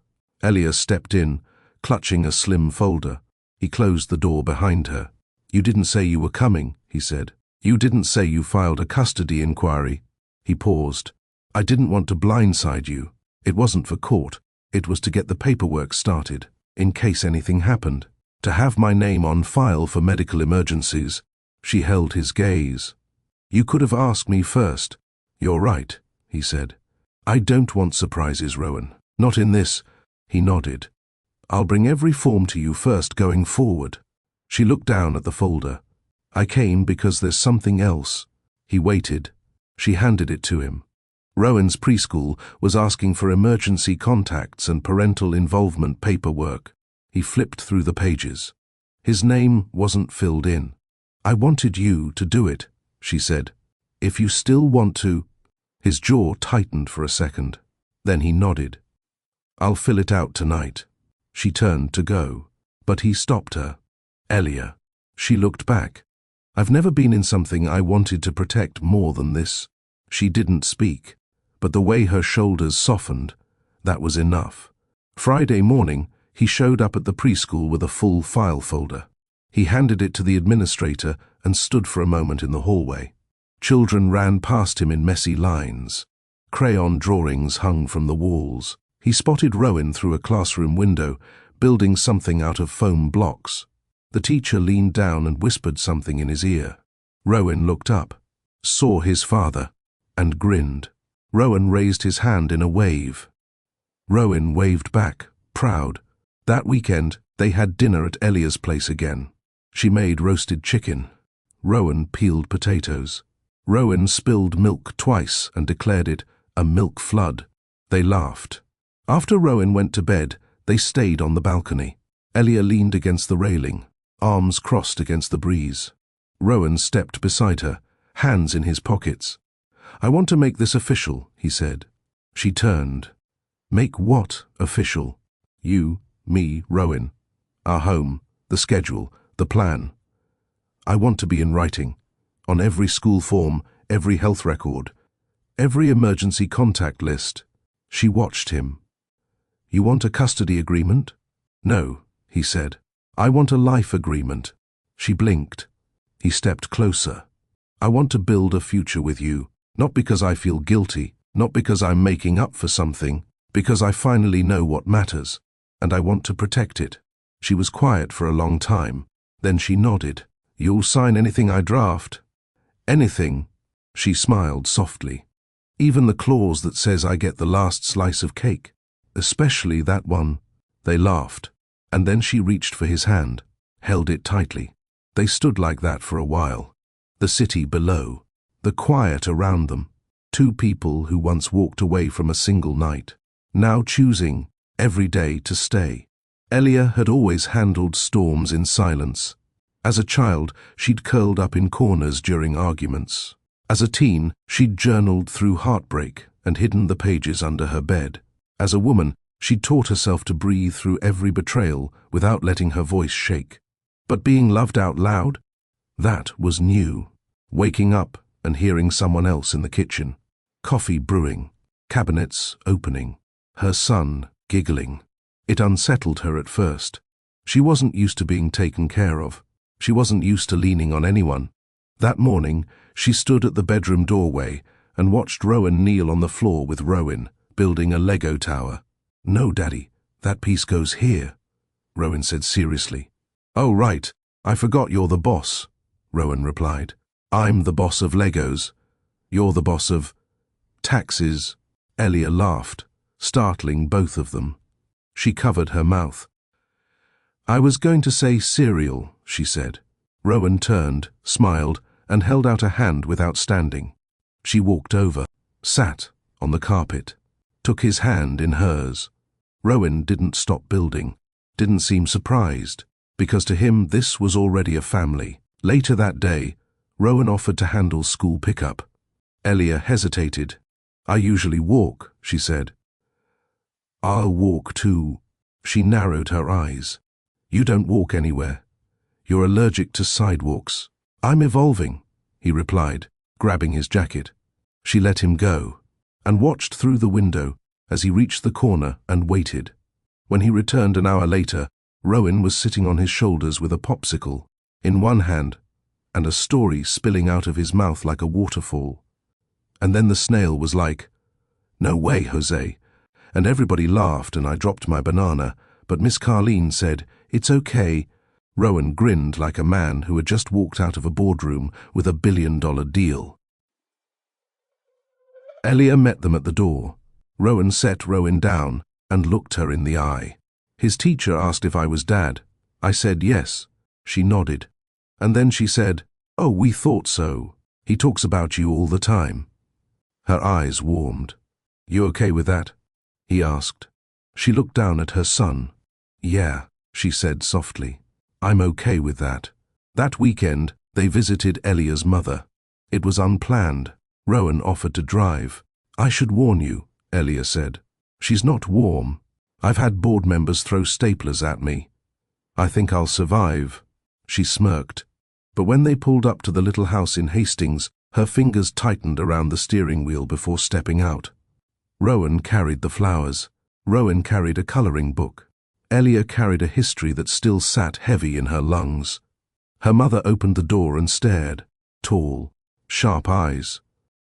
Elia stepped in, clutching a slim folder. He closed the door behind her. "You didn't say you were coming," he said. "You didn't say you filed a custody inquiry." He paused. "I didn't want to blindside you. It wasn't for court. It was to get the paperwork started, in case anything happened. To have my name on file for medical emergencies." She held his gaze. "You could have asked me first." "You're right," he said. "I don't want surprises, Rowan. Not in this." He nodded. "I'll bring every form to you first going forward." She looked down at the folder. "I came because there's something else." He waited. She handed it to him. Rowan's preschool was asking for emergency contacts and parental involvement paperwork. He flipped through the pages. His name wasn't filled in. "I wanted you to do it," she said. "If you still want to—" His jaw tightened for a second. Then he nodded. "I'll fill it out tonight." She turned to go, but he stopped her. "Elia." She looked back. "I've never been in something I wanted to protect more than this." She didn't speak, but the way her shoulders softened, that was enough. Friday morning, he showed up at the preschool with a full file folder. He handed it to the administrator and stood for a moment in the hallway. Children ran past him in messy lines. Crayon drawings hung from the walls. He spotted Rowan through a classroom window, building something out of foam blocks. The teacher leaned down and whispered something in his ear. Rowan looked up, saw his father, and grinned. Rowan raised his hand in a wave. Rowan waved back, proud. That weekend, they had dinner at Elia's place again. She made roasted chicken. Rowan peeled potatoes. Rowan spilled milk twice and declared it a milk flood. They laughed. After Rowan went to bed, they stayed on the balcony. Elia leaned against the railing, arms crossed against the breeze. Rowan stepped beside her, hands in his pockets. "I want to make this official," he said. She turned. "Make what official?" "You, me, Rowan. Our home, the schedule, the plan. I want to be in writing, on every school form, every health record, every emergency contact list." She watched him. "You want a custody agreement?" "No," he said. "I want a life agreement." She blinked. He stepped closer. "I want to build a future with you, not because I feel guilty, not because I'm making up for something, because I finally know what matters, and I want to protect it." She was quiet for a long time. Then she nodded. "You'll sign anything I draft?" "Anything." She smiled softly. "Even the clause that says I get the last slice of cake. Especially that one." They laughed, and then she reached for his hand, held it tightly. They stood like that for a while. The city below, the quiet around them. Two people who once walked away from a single night, now choosing every day to stay. Elia had always handled storms in silence. As a child, she'd curled up in corners during arguments. As a teen, she'd journaled through heartbreak and hidden the pages under her bed. As a woman, she'd taught herself to breathe through every betrayal without letting her voice shake. But being loved out loud? That was new. Waking up and hearing someone else in the kitchen. Coffee brewing, cabinets opening, her son giggling. It unsettled her at first. She wasn't used to being taken care of. She wasn't used to leaning on anyone. That morning, she stood at the bedroom doorway and watched Rowan kneel on the floor with Rowan, building a Lego tower. "No, Daddy, that piece goes here," Rowan said seriously. "Oh, right, I forgot you're the boss," Rowan replied. "I'm the boss of Legos. You're the boss of taxes." Elia laughed, startling both of them. She covered her mouth. "I was going to say cereal," she said. Rowan turned, smiled, and held out a hand without standing. She walked over, sat on the carpet, took his hand in hers. Rowan didn't stop building, didn't seem surprised, because to him this was already a family. Later that day, Rowan offered to handle school pickup. Elia hesitated. "I usually walk," she said. "I'll walk too." She narrowed her eyes. "You don't walk anywhere. You're allergic to sidewalks." "I'm evolving," he replied, grabbing his jacket. She let him go, and watched through the window as he reached the corner and waited. When he returned an hour later, Rowan was sitting on his shoulders with a popsicle in one hand and a story spilling out of his mouth like a waterfall. And then the snail was like, "No way, Jose." And everybody laughed and I dropped my banana, but Miss Carleen said, "It's okay." Rowan grinned like a man who had just walked out of a boardroom with a billion-dollar deal. Elia met them at the door. Rowan set Rowan down and looked her in the eye. His teacher asked if I was Dad. I said yes. She nodded. And then she said, "Oh, we thought so. He talks about you all the time." Her eyes warmed. "You okay with that?" he asked. She looked down at her son. "Yeah," she said softly. I'm okay with that. That weekend, they visited Elia's mother. It was unplanned. Rowan offered to drive. I should warn you, Elia said. She's not warm. I've had board members throw staplers at me. I think I'll survive. She smirked. But when they pulled up to the little house in Hastings, her fingers tightened around the steering wheel before stepping out. Rowan carried the flowers. Rowan carried a coloring book. Elia carried a history that still sat heavy in her lungs. Her mother opened the door and stared. Tall, sharp eyes.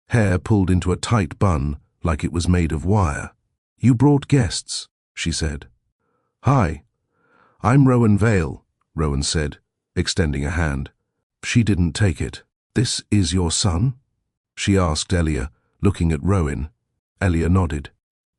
Hair pulled into a tight bun like it was made of wire. You brought guests, she said. Hi, I'm Rowan Vale, Rowan said, extending a hand. She didn't take it. This is your son? She asked Elia, looking at Rowan. Elia nodded.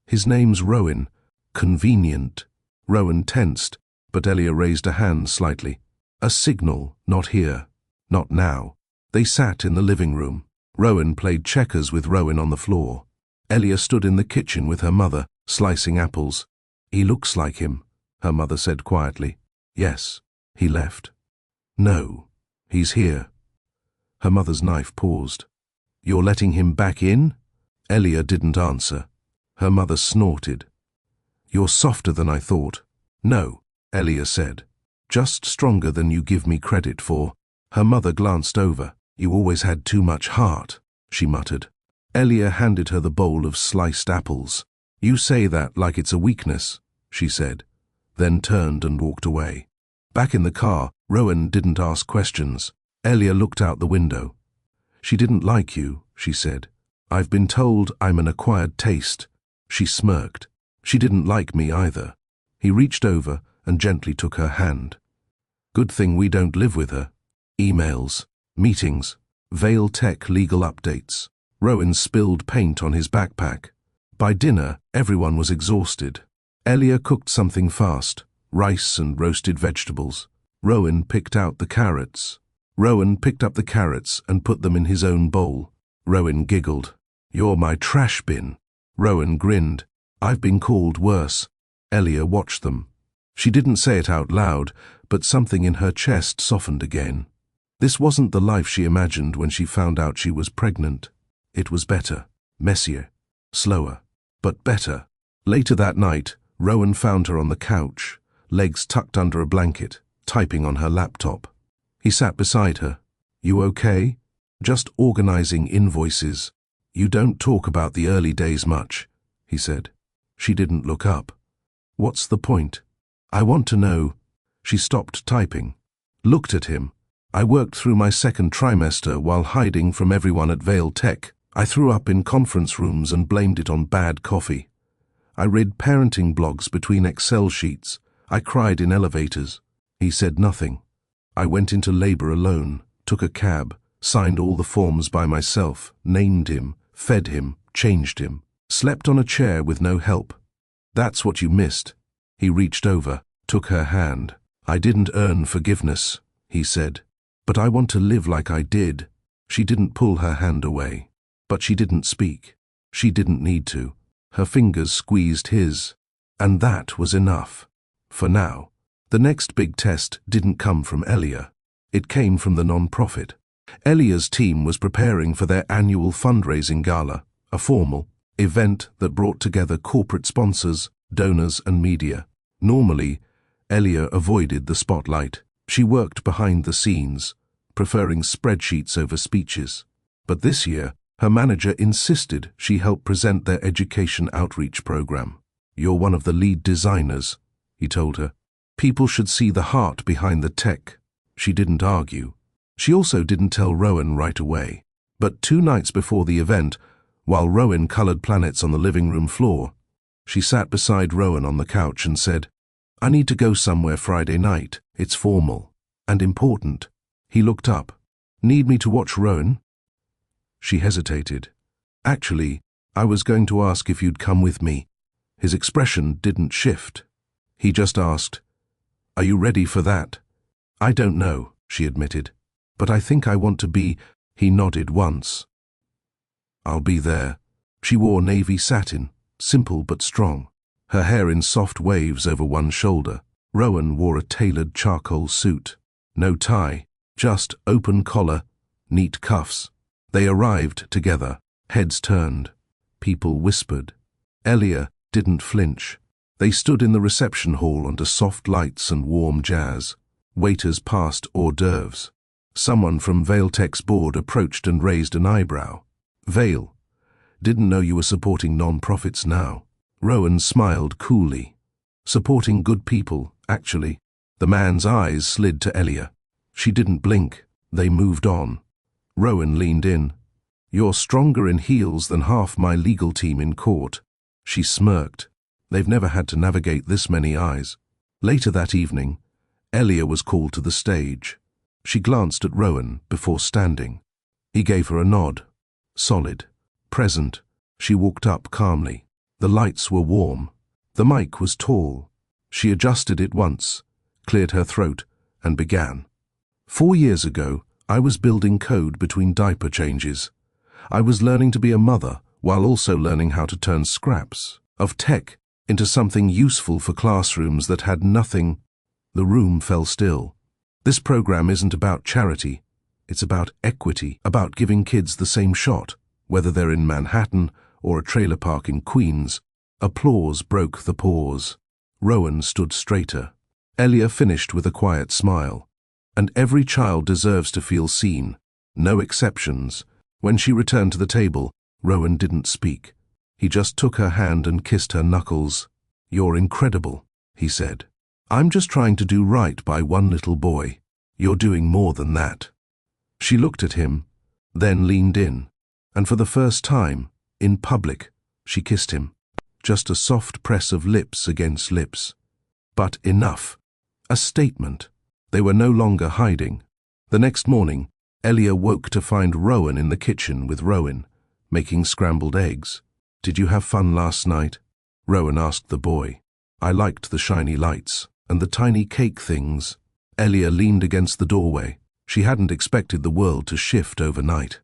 His name's Rowan. Convenient. Rowan tensed, but Elia raised a hand slightly. A signal, not here. Not now. They sat in the living room. Rowan played checkers with Rowan on the floor. Elia stood in the kitchen with her mother, slicing apples. He looks like him, her mother said quietly. Yes, he left. No, he's here. Her mother's knife paused. You're letting him back in? Elia didn't answer. Her mother snorted. You're softer than I thought. No, Elia said. Just stronger than you give me credit for. Her mother glanced over. You always had too much heart, she muttered. Elia handed her the bowl of sliced apples. You say that like it's a weakness, she said, then turned and walked away. Back in the car, Rowan didn't ask questions. Elia looked out the window. She didn't like you, she said. I've been told I'm an acquired taste. She smirked. She didn't like me either. He reached over and gently took her hand. Good thing we don't live with her. Emails, meetings, Vale Tech legal updates. Rowan spilled paint on his backpack. By dinner, everyone was exhausted. Elia cooked something fast, rice and roasted vegetables. Rowan picked out the carrots. Rowan picked up the carrots and put them in his own bowl. Rowan giggled. You're my trash bin. Rowan grinned. I've been called worse. Elia watched them. She didn't say it out loud, but something in her chest softened again. This wasn't the life she imagined when she found out she was pregnant. It was better, messier, slower, but better. Later that night, Rowan found her on the couch, legs tucked under a blanket, typing on her laptop. He sat beside her. You okay? Just organizing invoices. You don't talk about the early days much, he said. She didn't look up. What's the point? I want to know. She stopped typing. Looked at him. I worked through my second trimester while hiding from everyone at Vale Tech. I threw up in conference rooms and blamed it on bad coffee. I read parenting blogs between Excel sheets. I cried in elevators. He said nothing. I went into labor alone, took a cab, signed all the forms by myself, named him, fed him, changed him, slept on a chair with no help. That's what you missed. He reached over, took her hand. I didn't earn forgiveness, he said, but I want to live like I did. She didn't pull her hand away, but she didn't speak. She didn't need to. Her fingers squeezed his, and that was enough. For now. The next big test didn't come from Elia. It came from the non-profit. Elia's team was preparing for their annual fundraising gala, a formal event that brought together corporate sponsors, donors, and media. Normally, Elia avoided the spotlight. She worked behind the scenes, preferring spreadsheets over speeches. But this year, her manager insisted she help present their education outreach program. You're one of the lead designers, he told her. People should see the heart behind the tech. She didn't argue. She also didn't tell Rowan right away. But 2 nights before the event, while Rowan colored planets on the living room floor, she sat beside Rowan on the couch and said, I need to go somewhere Friday night. It's formal and important. He looked up. Need me to watch Rowan? She hesitated. Actually, I was going to ask if you'd come with me. His expression didn't shift. He just asked, Are you ready for that? I don't know, she admitted, but I think I want to be. He nodded once. I'll be there. She wore navy satin, simple but strong, her hair in soft waves over one shoulder. Rowan wore a tailored charcoal suit. No tie, just open collar, neat cuffs. They arrived together, heads turned. People whispered. Elia didn't flinch. They stood in the reception hall under soft lights and warm jazz. Waiters passed hors d'oeuvres. Someone from Vailtech's board approached and raised an eyebrow. Vail, didn't know you were supporting non-profits now. Rowan smiled coolly. Supporting good people, actually. The man's eyes slid to Elia. She didn't blink. They moved on. Rowan leaned in. You're stronger in heels than half my legal team in court. She smirked. They've never had to navigate this many eyes. Later that evening, Elia was called to the stage. She glanced at Rowan before standing. He gave her a nod. Solid. Present. She walked up calmly. The lights were warm. The mic was tall. She adjusted it once, cleared her throat, and began. 4 years ago, I was building code between diaper changes. I was learning to be a mother while also learning how to turn scraps of tech into something useful for classrooms that had nothing. The room fell still. This program isn't about charity. It's about equity, about giving kids the same shot, whether they're in Manhattan or a trailer park in Queens. Applause broke the pause. Rowan stood straighter. Elia finished with a quiet smile. And every child deserves to feel seen. No exceptions. When she returned to the table, Rowan didn't speak. He just took her hand and kissed her knuckles. You're incredible, he said. I'm just trying to do right by one little boy. You're doing more than that. She looked at him, then leaned in, and for the first time, in public, she kissed him. Just a soft press of lips against lips. But enough. A statement. They were no longer hiding. The next morning, Elia woke to find Rowan in the kitchen with Rowan, making scrambled eggs. Did you have fun last night? Rowan asked the boy. I liked the shiny lights and the tiny cake things. Elia leaned against the doorway. She hadn't expected the world to shift overnight.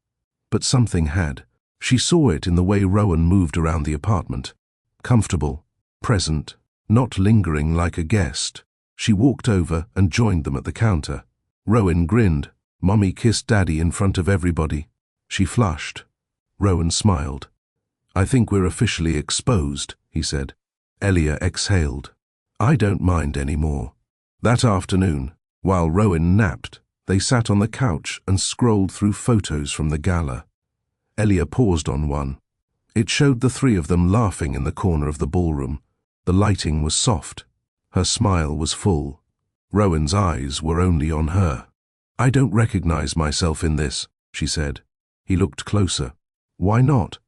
But something had. She saw it in the way Rowan moved around the apartment. Comfortable, present, not lingering like a guest. She walked over and joined them at the counter. Rowan grinned. Mommy kissed Daddy in front of everybody. She flushed. Rowan smiled. I think we're officially exposed, he said. Elia exhaled. I don't mind anymore. That afternoon, while Rowan napped, they sat on the couch and scrolled through photos from the gala. Elia paused on one. It showed the three of them laughing in the corner of the ballroom. The lighting was soft. Her smile was full. Rowan's eyes were only on her. I don't recognize myself in this, she said. He looked closer. Why not?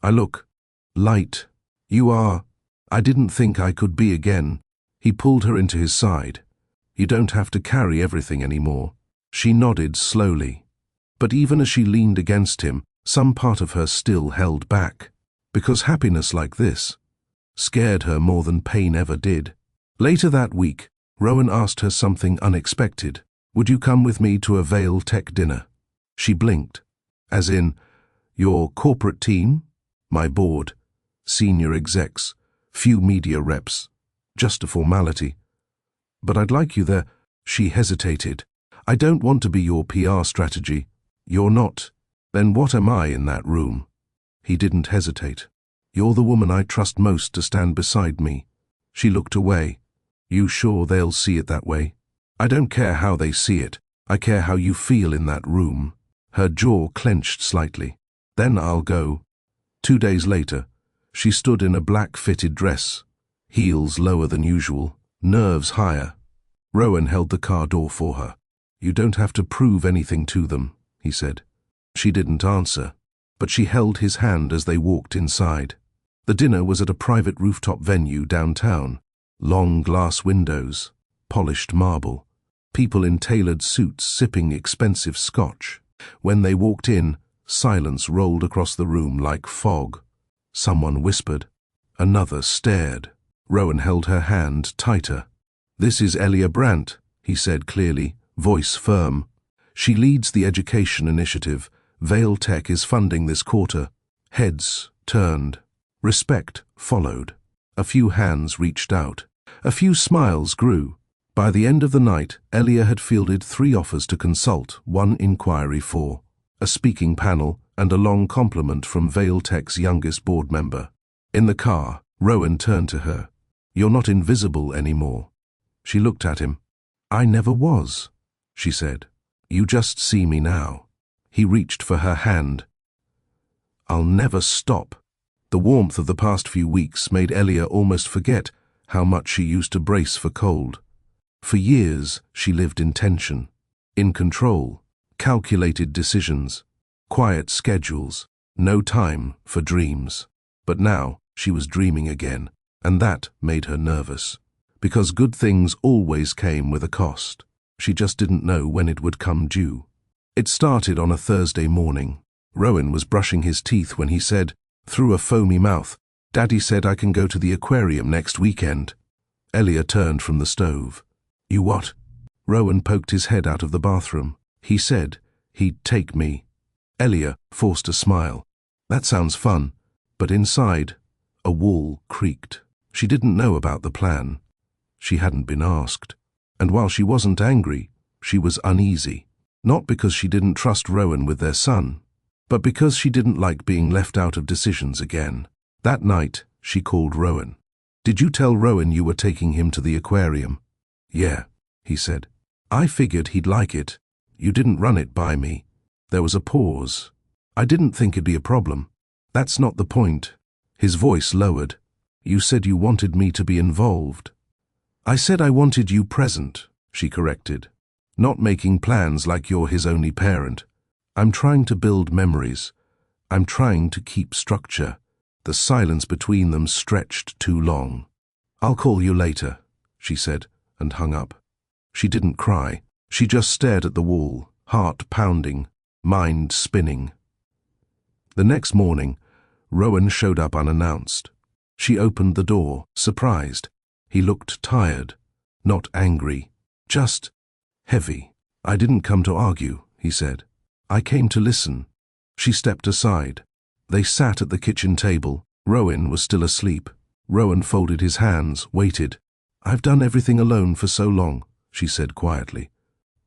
I look light. You are. I didn't think I could be again. He pulled her into his side. You don't have to carry everything anymore. She nodded slowly. But even as she leaned against him, some part of her still held back. Because happiness like this scared her more than pain ever did. Later that week, Rowan asked her something unexpected. Would you come with me to a Vailtech dinner? She blinked. As in, your corporate team? My board. Senior execs. Few media reps. Just a formality. But I'd like you there. She hesitated. I don't want to be your PR strategy. You're not. Then what am I in that room? He didn't hesitate. You're the woman I trust most to stand beside me. She looked away. You sure they'll see it that way? I don't care how they see it. I care how you feel in that room. Her jaw clenched slightly. Then I'll go. 2 days later, she stood in a black fitted dress, heels lower than usual, nerves higher. Rowan held the car door for her. You don't have to prove anything to them, he said. She didn't answer, but she held his hand as they walked inside. The dinner was at a private rooftop venue downtown. Long glass windows, polished marble, people in tailored suits sipping expensive scotch. When they walked in, silence rolled across the room like fog. Someone whispered. Another stared. Rowan held her hand tighter. This is Elia Brandt, he said clearly, voice firm. She leads the education initiative. Vailtech is funding this quarter. Heads turned. Respect followed. A few hands reached out. A few smiles grew. By the end of the night, Elia had fielded 3 offers to consult, 1 inquiry for a speaking panel, and a long compliment from Vale Tech's youngest board member. In the car, Rowan turned to her. "You're not invisible anymore." She looked at him. "I never was," she said. "You just see me now." He reached for her hand. "I'll never stop." The warmth of the past few weeks made Elia almost forget how much she used to brace for cold. For years, she lived in tension, in control, calculated decisions, quiet schedules, no time for dreams. But now, she was dreaming again, and that made her nervous. Because good things always came with a cost. She just didn't know when it would come due. It started on a Thursday morning. Rowan was brushing his teeth when he said, through a foamy mouth, "Daddy said I can go to the aquarium next weekend." Elia turned from the stove. "You what?" Rowan poked his head out of the bathroom. "He said he'd take me." Elia forced a smile. "That sounds fun." But inside, a wall creaked. She didn't know about the plan. She hadn't been asked. And while she wasn't angry, she was uneasy. Not because she didn't trust Rowan with their son, but because she didn't like being left out of decisions again. That night, she called Rowan. "Did you tell Rowan you were taking him to the aquarium?" "Yeah," he said. "I figured he'd like it. You didn't run it by me." There was a pause. "I didn't think it'd be a problem." "That's not the point." His voice lowered. "You said you wanted me to be involved." "I said I wanted you present," she corrected. "Not making plans like you're his only parent. I'm trying to build memories. I'm trying to keep structure." The silence between them stretched too long. "I'll call you later," she said, and hung up. She didn't cry. She just stared at the wall, heart pounding, mind spinning. The next morning, Rowan showed up unannounced. She opened the door, surprised. He looked tired, not angry, just heavy. "I didn't come to argue," he said. "I came to listen." She stepped aside. They sat at the kitchen table. Rowan was still asleep. Rowan folded his hands, waited. "I've done everything alone for so long," she said quietly.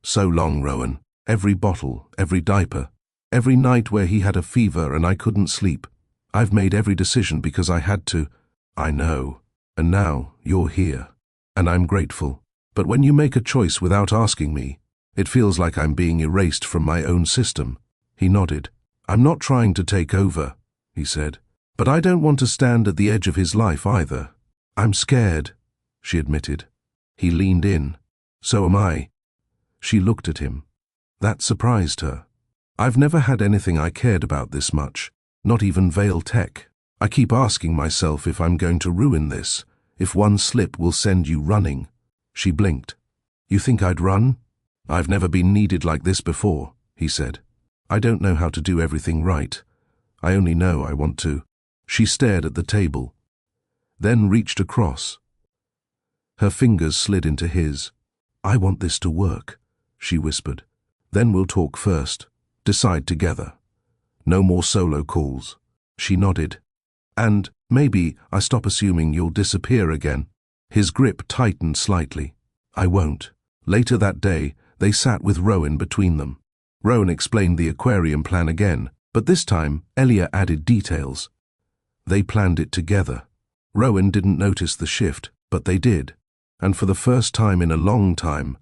"So long, Rowan. Every bottle, every diaper, every night where he had a fever and I couldn't sleep. I've made every decision because I had to." "I know. And now you're here. And I'm grateful. But when you make a choice without asking me, it feels like I'm being erased from my own system." He nodded. "I'm not trying to take over," he said. "But I don't want to stand at the edge of his life either." "I'm scared," she admitted. He leaned in. "So am I." She looked at him. That surprised her. "I've never had anything I cared about this much, not even Vale Tech. I keep asking myself if I'm going to ruin this, if one slip will send you running." She blinked. "You think I'd run?" "I've never been needed like this before," he said. "I don't know how to do everything right. I only know I want to." She stared at the table, then reached across. Her fingers slid into his. "I want this to work," she whispered. "Then we'll talk first. Decide together. No more solo calls." She nodded. "And maybe I stop assuming you'll disappear again." His grip tightened slightly. "I won't." Later that day, they sat with Rowan between them. Rowan explained the aquarium plan again, but this time Elia added details. They planned it together. Rowan didn't notice the shift, but they did. And for the first time in a long time,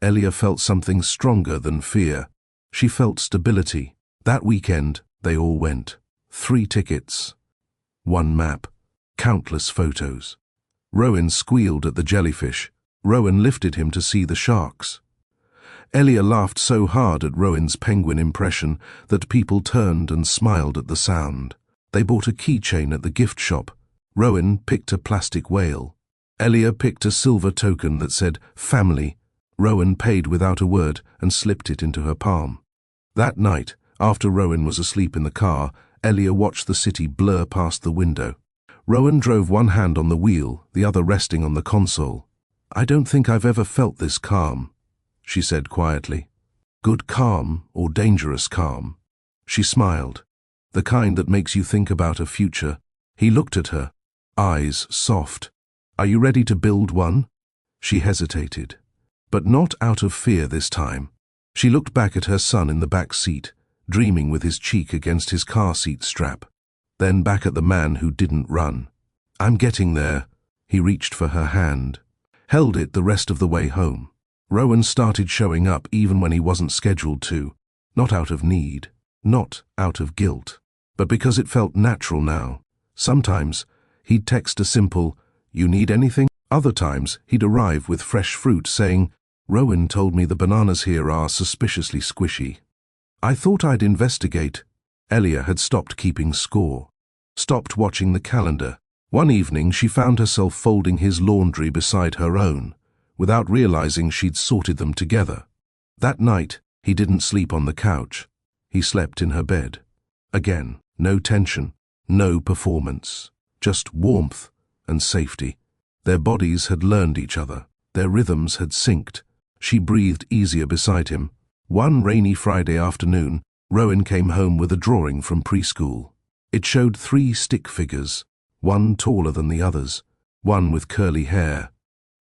Elia felt something stronger than fear. She felt stability. That weekend, they all went. 3 tickets. 1 map. Countless photos. Rowan squealed at the jellyfish. Rowan lifted him to see the sharks. Elia laughed so hard at Rowan's penguin impression that people turned and smiled at the sound. They bought a keychain at the gift shop. Rowan picked a plastic whale. Elia picked a silver token that said, "Family." Rowan paid without a word and slipped it into her palm. That night, after Rowan was asleep in the car, Elia watched the city blur past the window. Rowan drove one hand on the wheel, the other resting on the console. "I don't think I've ever felt this calm," she said quietly. "Good calm or dangerous calm?" She smiled. "The kind that makes you think about a future." He looked at her, eyes soft. "Are you ready to build one?" She hesitated. But not out of fear this time. She looked back at her son in the back seat, dreaming with his cheek against his car seat strap. Then back at the man who didn't run. "I'm getting there." He reached for her hand, held it the rest of the way home. Rowan started showing up even when he wasn't scheduled to, not out of need, not out of guilt, but because it felt natural now. Sometimes he'd text a simple, "You need anything?" Other times he'd arrive with fresh fruit saying, "Rowan told me the bananas here are suspiciously squishy." "I thought I'd investigate." Elia had stopped keeping score, stopped watching the calendar. One evening she found herself folding his laundry beside her own, without realizing she'd sorted them together. That night, he didn't sleep on the couch. He slept in her bed. Again, no tension, no performance, just warmth and safety. Their bodies had learned each other. Their rhythms had synced. She breathed easier beside him. One rainy Friday afternoon, Rowan came home with a drawing from preschool. It showed 3 stick figures, one taller than the others, one with curly hair,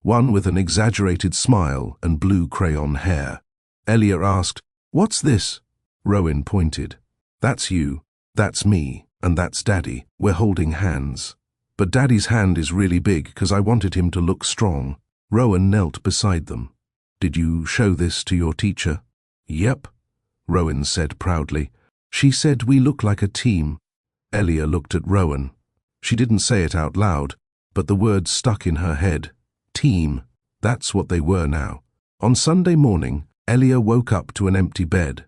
one with an exaggerated smile and blue crayon hair. Elia asked, "What's this?" Rowan pointed. "That's you, that's me, and that's Daddy. We're holding hands. But Daddy's hand is really big because I wanted him to look strong." Rowan knelt beside them. "Did you show this to your teacher?" "Yep," Rowan said proudly. "She said we look like a team." Elia looked at Rowan. She didn't say it out loud, but the words stuck in her head. Team. That's what they were now. On Sunday morning, Elia woke up to an empty bed.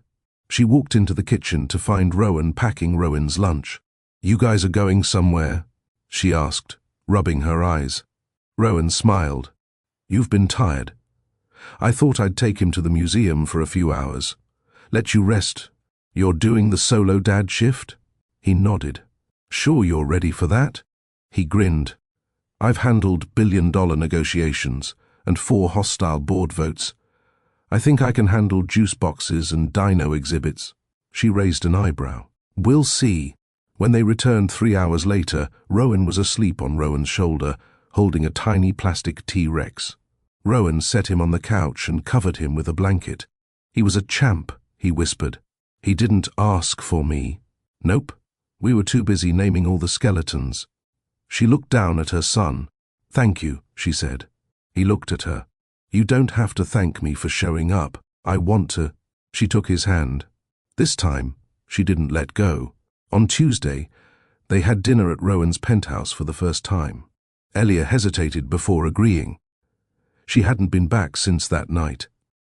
She walked into the kitchen to find Rowan packing Rowan's lunch. "You guys are going somewhere?" she asked, rubbing her eyes. Rowan smiled. "You've been tired. I thought I'd take him to the museum for a few hours. Let you rest. You're doing the solo dad shift?" He nodded. "Sure you're ready for that?" He grinned. "I've handled billion-dollar negotiations and 4 hostile board votes. I think I can handle juice boxes and dino exhibits." She raised an eyebrow. "We'll see." When they returned 3 hours later, Rowan was asleep on Rowan's shoulder, holding a tiny plastic T-Rex. Rowan set him on the couch and covered him with a blanket. "He was a champ," he whispered. "He didn't ask for me." "Nope. We were too busy naming all the skeletons." She looked down at her son. "Thank you," she said. He looked at her. "You don't have to thank me for showing up. I want to." She took his hand. This time, she didn't let go. On Tuesday, they had dinner at Rowan's penthouse for the first time. Elia hesitated before agreeing. She hadn't been back since that night.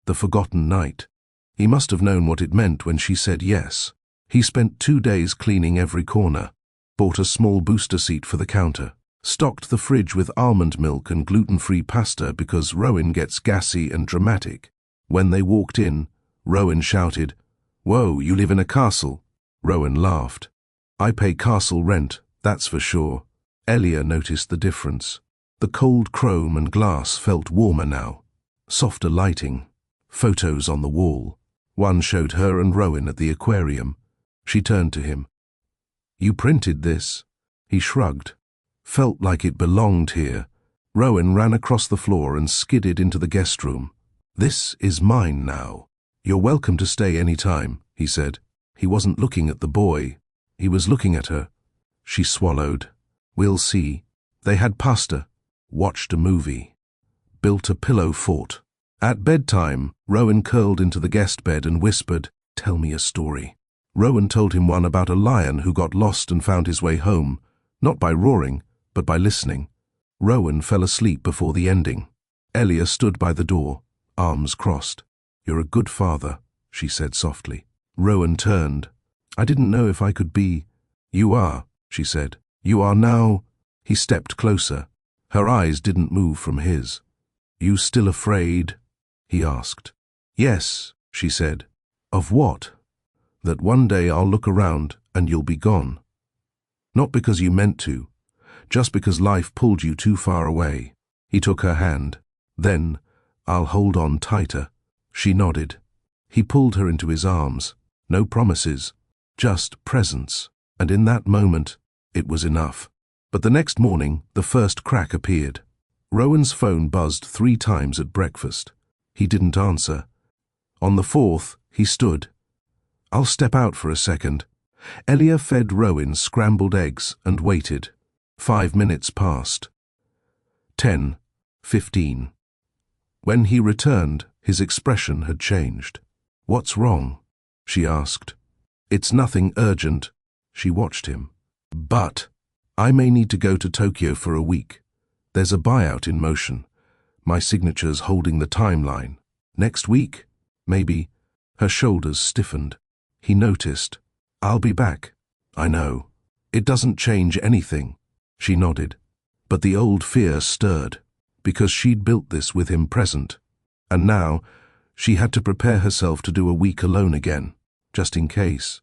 The forgotten night. He must have known what it meant when she said yes. He spent 2 days cleaning every corner, bought a small booster seat for the counter, stocked the fridge with almond milk and gluten-free pasta because Rowan gets gassy and dramatic. When they walked in, Rowan shouted, "Whoa, you live in a castle?" Rowan laughed. "I pay castle rent, that's for sure." Elia noticed the difference. The cold chrome and glass felt warmer now. Softer lighting. Photos on the wall. One showed her and Rowan at the aquarium. She turned to him. "You printed this?" He shrugged. Felt like it belonged here. Rowan ran across the floor and skidded into the guest room. "This is mine now. You're welcome to stay any time," he said. He wasn't looking at the boy. He was looking at her. She swallowed. "We'll see." They had pasta, watched a movie, built a pillow fort. At bedtime, Rowan curled into the guest bed and whispered, "Tell me a story." Rowan told him one about a lion who got lost and found his way home, not by roaring, but by listening. Rowan fell asleep before the ending. Elia stood by the door, arms crossed. "You're a good father," she said softly. Rowan turned. "I didn't know if I could be." "You are," she said. "You are now." He stepped closer. Her eyes didn't move from his. "You still afraid?" he asked. "Yes," she said. "Of what?" "That one day I'll look around and you'll be gone. Not because you meant to, just because life pulled you too far away." He took her hand. "Then I'll hold on tighter." She nodded. He pulled her into his arms. No promises, just presence. And in that moment, it was enough. But the next morning, the first crack appeared. Rowan's phone buzzed 3 times at breakfast. He didn't answer. On the fourth, he stood. "I'll step out for a second." Elia fed Rowan scrambled eggs and waited. 5 minutes passed. 10, 15. When he returned, his expression had changed. "What's wrong?" she asked. "It's nothing urgent." She watched him. "But I may need to go to Tokyo for a week. There's a buyout in motion. My signature's holding the timeline. Next week? Maybe." Her shoulders stiffened. He noticed. "I'll be back." "I know. It doesn't change anything." She nodded. But the old fear stirred, because she'd built this with him present. And now, she had to prepare herself to do a week alone again, just in case.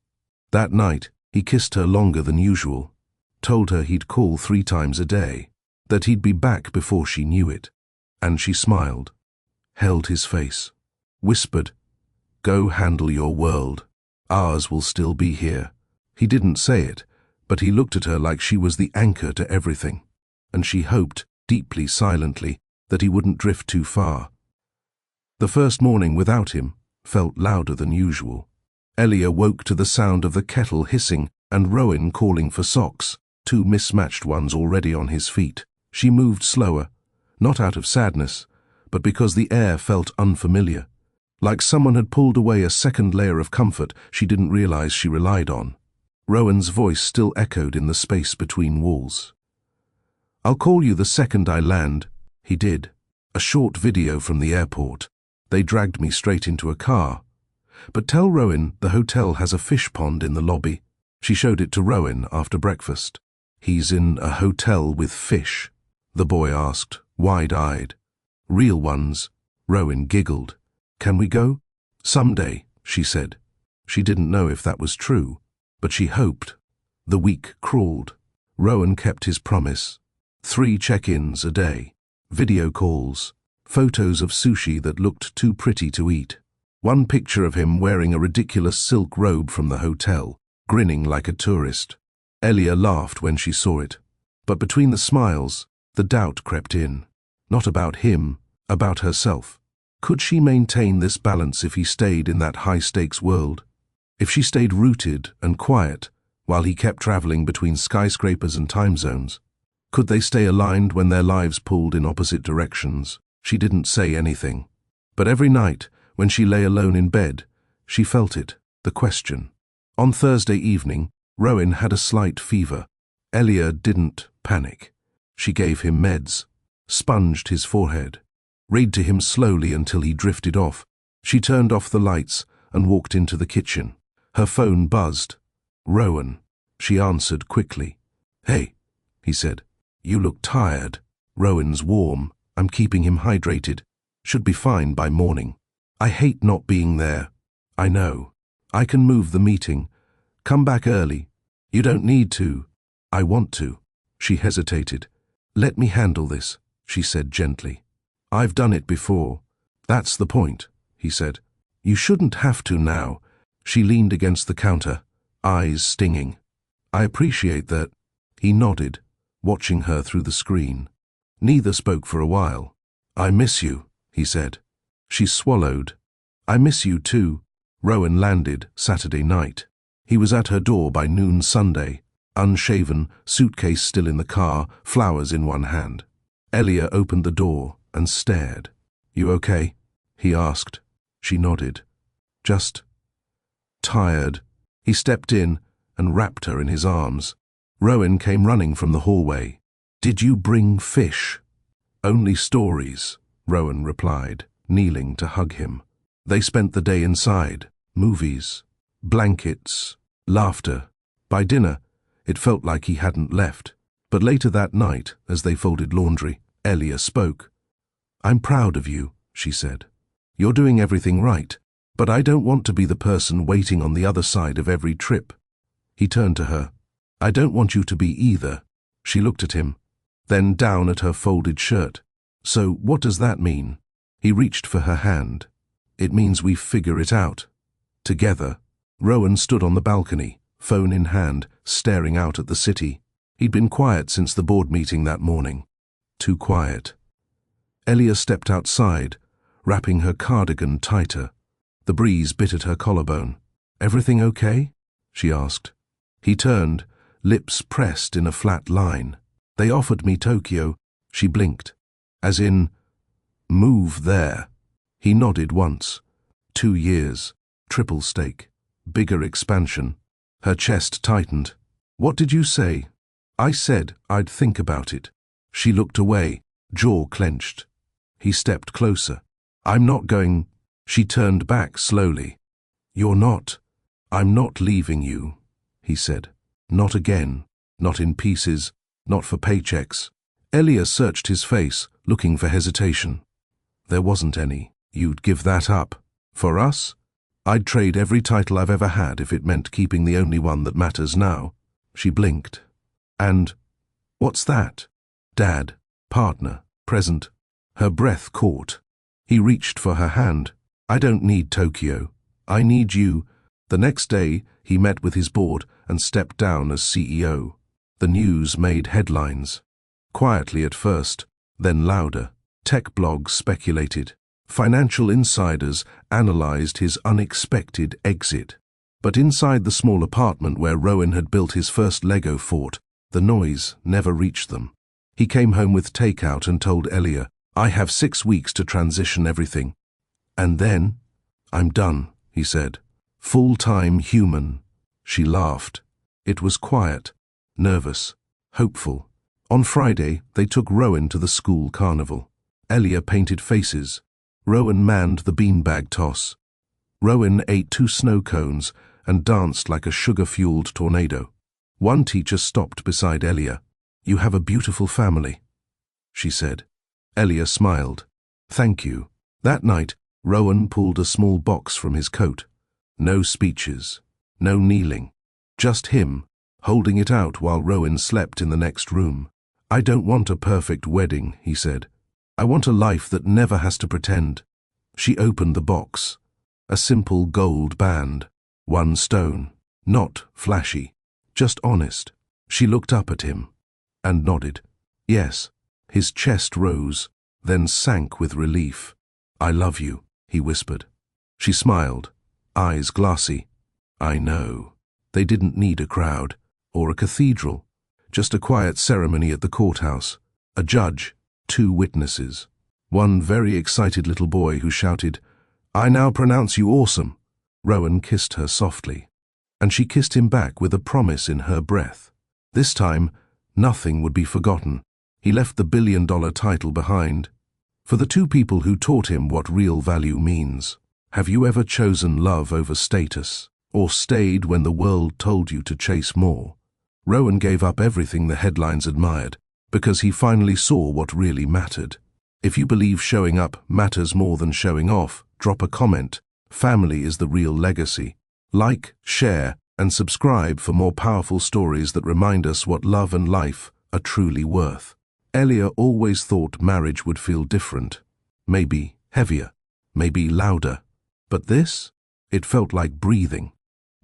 That night, he kissed her longer than usual, told her he'd call 3 times a day, that he'd be back before she knew it. And she smiled, held his face, whispered, "Go handle your world. Ours will still be here." He didn't say it, but he looked at her like she was the anchor to everything, and she hoped, deeply silently, that he wouldn't drift too far. The first morning without him felt louder than usual. Elia woke to the sound of the kettle hissing and Rowan calling for socks, 2 mismatched ones already on his feet. She moved slower, not out of sadness, but because the air felt unfamiliar, like someone had pulled away a second layer of comfort she didn't realize she relied on. Rowan's voice still echoed in the space between walls. "I'll call you the second I land." He did. A short video from the airport. They dragged me straight into a car. "But tell Rowan the hotel has a fish pond in the lobby." She showed it to Rowan after breakfast. "He's in a hotel with fish?" the boy asked, wide-eyed. "Real ones." Rowan giggled. "Can we go?" "Someday," she said. She didn't know if that was true, but she hoped. The week crawled. Rowan kept his promise. 3 check-ins a day, video calls, photos of sushi that looked too pretty to eat. One picture of him wearing a ridiculous silk robe from the hotel, grinning like a tourist. Elia laughed when she saw it. But between the smiles, the doubt crept in. Not about him, about herself. Could she maintain this balance if he stayed in that high-stakes world? If she stayed rooted and quiet, while he kept traveling between skyscrapers and time zones? Could they stay aligned when their lives pulled in opposite directions? She didn't say anything. But every night, when she lay alone in bed, she felt it, the question. On Thursday evening, Rowan had a slight fever. Elia didn't panic. She gave him meds, sponged his forehead, read to him slowly until he drifted off. She turned off the lights and walked into the kitchen. Her phone buzzed. "Rowan," she answered quickly. "Hey," he said. "You look tired." "Rowan's warm. I'm keeping him hydrated. Should be fine by morning." "I hate not being there." "I know. I can move the meeting. Come back early." "You don't need to." "I want to." She hesitated. "Let me handle this," she said gently. "I've done it before." "That's the point," he said. "You shouldn't have to now." She leaned against the counter, eyes stinging. "I appreciate that." He nodded, watching her through the screen. Neither spoke for a while. "I miss you," he said. She swallowed. "I miss you too." Rowan landed Saturday night. He was at her door by noon Sunday, unshaven, suitcase still in the car, flowers in one hand. Elia opened the door and stared. "You okay?" he asked. She nodded. "Just tired." He stepped in and wrapped her in his arms. Rowan came running from the hallway. "Did you bring fish?" "Only stories," Rowan replied, kneeling to hug him. They spent the day inside, movies, blankets, laughter. By dinner, it felt like he hadn't left. But later that night, as they folded laundry, Elia spoke. "I'm proud of you," she said. "You're doing everything right, but I don't want to be the person waiting on the other side of every trip." He turned to her. "I don't want you to be either." She looked at him, then down at her folded shirt. "So what does that mean?" He reached for her hand. "It means we figure it out. Together." Rowan stood on the balcony, phone in hand, staring out at the city. He'd been quiet since the board meeting that morning. Too quiet. Elia stepped outside, wrapping her cardigan tighter. The breeze bit at her collarbone. "Everything okay?" she asked. He turned, lips pressed in a flat line. "They offered me Tokyo." She blinked. "As in, move there." He nodded once. 2 years, triple stake, bigger expansion. Her chest tightened. "What did you say?" "I said I'd think about it." She looked away, jaw clenched. He stepped closer. "I'm not going." She turned back slowly. "You're not." "I'm not leaving you," he said. "Not again. Not in pieces. Not for paychecks." Elia searched his face, looking for hesitation. "There wasn't any. You'd give that up. For us? I'd trade every title I've ever had if it meant keeping the only one that matters now." She blinked. "And what's that?" "Dad, partner, present." Her breath caught. He reached for her hand. "I don't need Tokyo. I need you." The next day, he met with his board and stepped down as CEO. The news made headlines. Quietly at first, then louder. Tech blogs speculated. Financial insiders analyzed his unexpected exit. But inside the small apartment where Rowan had built his first Lego fort, the noise never reached them. He came home with takeout and told Elia, "I have 6 weeks to transition everything. And then, I'm done," he said. "Full-time human." She laughed. It was quiet, nervous, hopeful. On Friday, they took Rowan to the school carnival. Elia painted faces. Rowan manned the beanbag toss. Rowan ate 2 snow cones and danced like a sugar-fueled tornado. One teacher stopped beside Elia. "You have a beautiful family," she said. Elia smiled. "Thank you." That night, Rowan pulled a small box from his coat. No speeches, no kneeling. Just him, holding it out while Rowan slept in the next room. "I don't want a perfect wedding," he said. "I want a life that never has to pretend." She opened the box. A simple gold band. 1 stone. Not flashy. Just honest. She looked up at him and nodded. Yes. His chest rose, then sank with relief. "I love you," he whispered. She smiled, eyes glassy. "I know." They didn't need a crowd or a cathedral, just a quiet ceremony at the courthouse. A judge, 2 witnesses. One very excited little boy who shouted, "I now pronounce you awesome." Rowan kissed her softly, and she kissed him back with a promise in her breath. This time, nothing would be forgotten. He left the billion-dollar title behind. For the 2 people who taught him what real value means. Have you ever chosen love over status, or stayed when the world told you to chase more? Rowan gave up everything the headlines admired, because he finally saw what really mattered. If you believe showing up matters more than showing off, drop a comment. Family is the real legacy. Like, share, and subscribe for more powerful stories that remind us what love and life are truly worth. Elia always thought marriage would feel different. Maybe heavier, maybe louder. But this? It felt like breathing.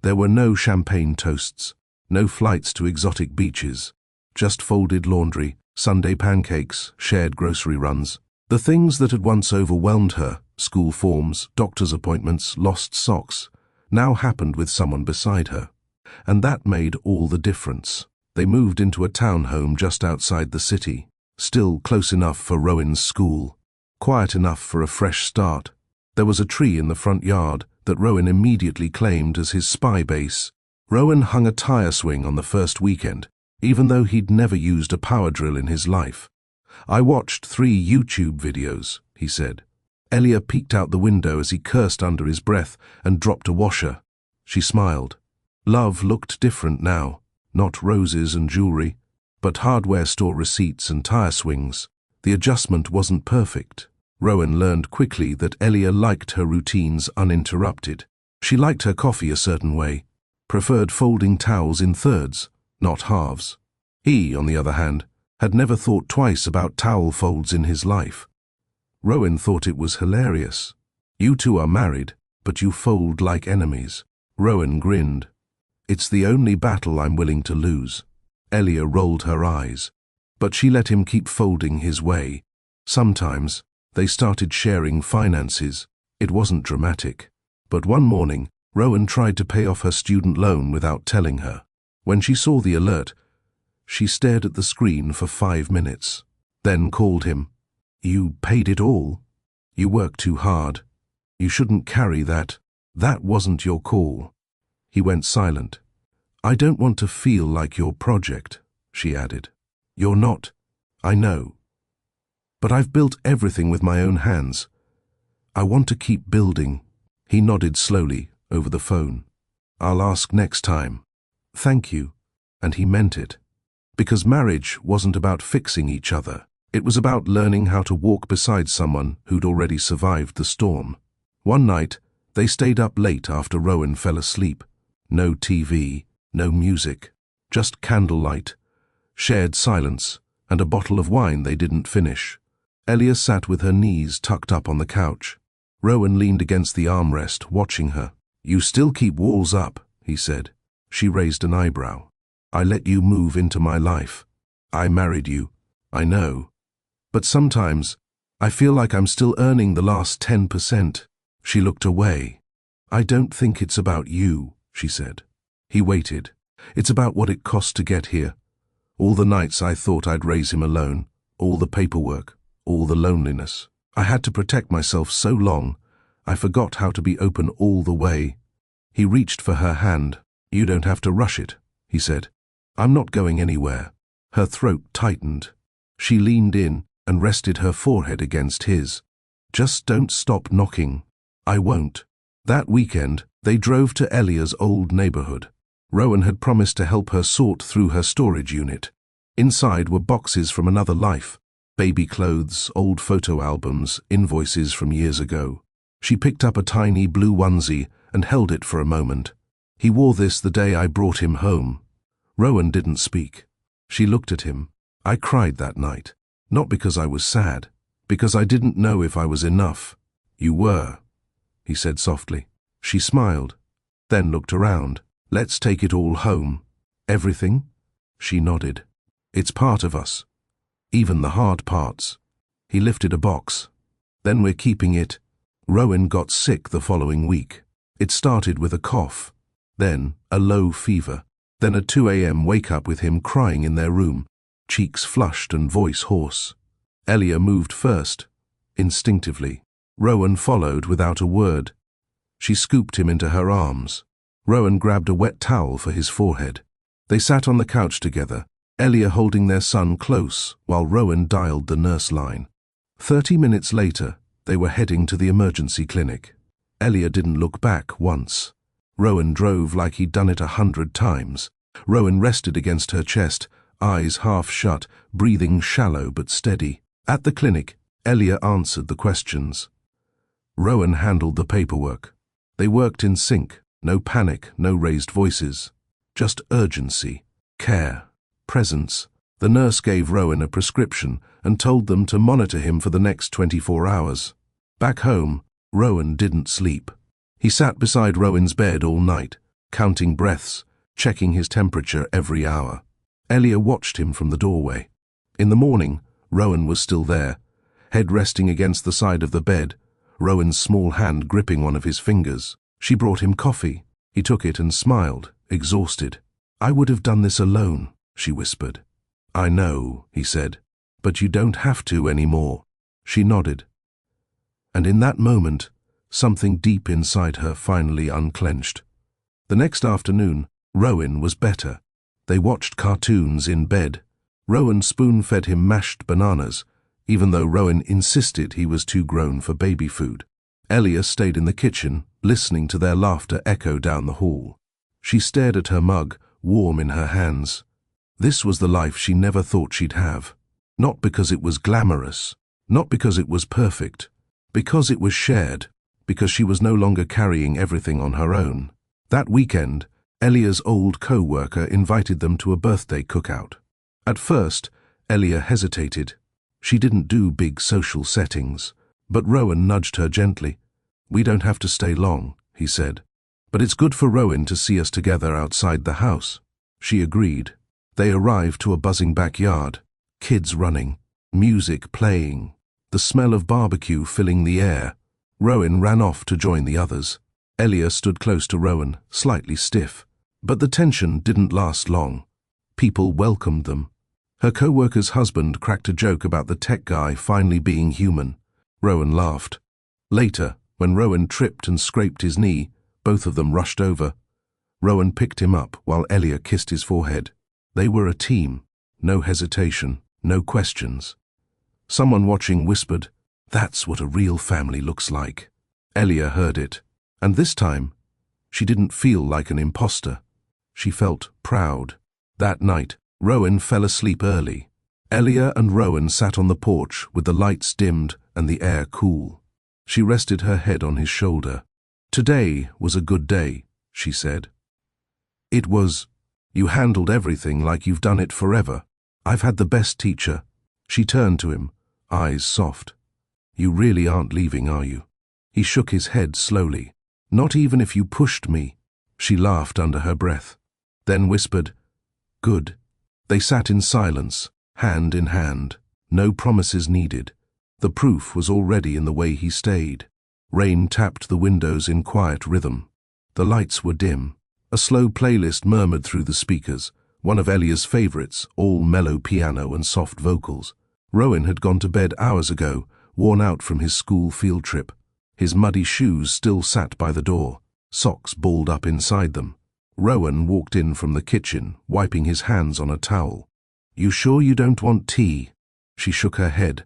There were no champagne toasts, no flights to exotic beaches, just folded laundry, Sunday pancakes, shared grocery runs. The things that had once overwhelmed her, school forms, doctor's appointments, lost socks, now happened with someone beside her. And that made all the difference. They moved into a townhome just outside the city, still close enough for Rowan's school, quiet enough for a fresh start. There was a tree in the front yard that Rowan immediately claimed as his spy base. Rowan hung a tire swing on the first weekend, even though he'd never used a power drill in his life. "I watched 3 YouTube videos," he said. Elia peeked out the window as he cursed under his breath and dropped a washer. She smiled. Love looked different now. Not roses and jewelry, but hardware store receipts and tire swings. The adjustment wasn't perfect. Rowan learned quickly that Elia liked her routines uninterrupted. She liked her coffee a certain way, preferred folding towels in thirds, not halves. He, on the other hand, had never thought twice about towel folds in his life. Rowan thought it was hilarious. "You 2 are married, but you fold like enemies." Rowan grinned. "It's the only battle I'm willing to lose." Elia rolled her eyes, but she let him keep folding his way. Sometimes, They started sharing finances. It wasn't dramatic. But one morning, Rowan tried to pay off her student loan without telling her. When she saw the alert, she stared at the screen for 5 minutes, then called him. "You paid it all? You worked too hard. You shouldn't carry that. That wasn't your call." He went silent. "I don't want to feel like your project," she added. "You're not. I know. But I've built everything with my own hands. I want to keep building." He nodded slowly over the phone. "I'll ask next time." "Thank you." And he meant it. Because marriage wasn't about fixing each other. It was about learning how to walk beside someone who'd already survived the storm. One night, they stayed up late after Rowan fell asleep. No TV, no music, just candlelight, shared silence, and a bottle of wine they didn't finish. Elia sat with her knees tucked up on the couch. Rowan leaned against the armrest, watching her. "You still keep walls up," he said. She raised an eyebrow. "I let you move into my life. I married you. I know. But sometimes, I feel like I'm still earning the last 10%. She looked away. "I don't think it's about you," she said. He waited. "It's about what it cost to get here. All the nights I thought I'd raise him alone, all the paperwork, all the loneliness. I had to protect myself so long, I forgot how to be open all the way." He reached for her hand. "You don't have to rush it," he said. "I'm not going anywhere." Her throat tightened. She leaned in and rested her forehead against his. "Just don't stop knocking." "I won't." That weekend, they drove to Elia's old neighborhood. Rowan had promised to help her sort through her storage unit. Inside were boxes from another life, baby clothes, old photo albums, invoices from years ago. She picked up a tiny blue onesie and held it for a moment. "He wore this the day I brought him home." Rowan didn't speak. She looked at him. "I cried that night. Not because I was sad, because I didn't know if I was enough." "You were," he said softly. She smiled, then looked around. "Let's take it all home." "Everything?" She nodded. "It's part of us. Even the hard parts." He lifted a box. "Then we're keeping it." Rowan got sick the following week. It started with a cough, then a low fever, then a 2 a.m. wake-up with him crying in their room, cheeks flushed and voice hoarse. Elia moved first, instinctively. Rowan followed without a word. She scooped him into her arms. Rowan grabbed a wet towel for his forehead. They sat on the couch together, Elia holding their son close while Rowan dialed the nurse line. 30 minutes later, they were heading to the emergency clinic. Elia didn't look back once. Rowan drove like he'd done it 100 times. Rowan rested against her chest, eyes half shut, breathing shallow but steady. At the clinic, Elia answered the questions. Rowan handled the paperwork. They worked in sync, no panic, no raised voices. Just urgency, care, presence. The nurse gave Rowan a prescription and told them to monitor him for the next 24 hours. Back home, Rowan didn't sleep. He sat beside Rowan's bed all night, counting breaths, checking his temperature every hour. Elia watched him from the doorway. In the morning, Rowan was still there, head resting against the side of the bed, Rowan's small hand gripping one of his fingers. She brought him coffee. He took it and smiled, exhausted. "I would have done this alone," she whispered. "I know," he said, "but you don't have to anymore." She nodded. And in that moment, something deep inside her finally unclenched. The next afternoon, Rowan was better. They watched cartoons in bed. Rowan spoon-fed him mashed bananas, even though Rowan insisted he was too grown for baby food. Elia stayed in the kitchen, listening to their laughter echo down the hall. She stared at her mug, warm in her hands. This was the life she never thought she'd have. Not because it was glamorous, not because it was perfect, because it was shared, because she was no longer carrying everything on her own. That weekend, Elia's old co-worker invited them to a birthday cookout. At first, Elia hesitated. She didn't do big social settings, but Rowan nudged her gently. "We don't have to stay long," he said. "But it's good for Rowan to see us together outside the house." She agreed. They arrived to a buzzing backyard, kids running, music playing. the smell of barbecue filling the air. Rowan ran off to join the others. Elia stood close to Rowan, slightly stiff. But the tension didn't last long. People welcomed them. Her co-worker's husband cracked a joke about the tech guy finally being human. Rowan laughed. Later, when Rowan tripped and scraped his knee, both of them rushed over. Rowan picked him up while Elia kissed his forehead. They were a team. No hesitation, no questions. Someone watching whispered, "That's what a real family looks like." Elia heard it, and this time, she didn't feel like an imposter. She felt proud. That night, Rowan fell asleep early. Elia and Rowan sat on the porch with the lights dimmed and the air cool. She rested her head on his shoulder. "Today was a good day," she said. "It was. You handled everything like you've done it forever. I've had the best teacher." She turned to him, eyes soft. "You really aren't leaving, are you?" He shook his head slowly. "Not even if you pushed me." She laughed under her breath, then whispered, "Good." They sat in silence, hand in hand. No promises needed. The proof was already in the way he stayed. Rain tapped the windows in quiet rhythm. The lights were dim. A slow playlist murmured through the speakers, one of Elia's favorites, all mellow piano and soft vocals. Rowan had gone to bed hours ago, worn out from his school field trip. His muddy shoes still sat by the door, socks balled up inside them. Rowan walked in from the kitchen, wiping his hands on a towel. "You sure you don't want tea?" She shook her head.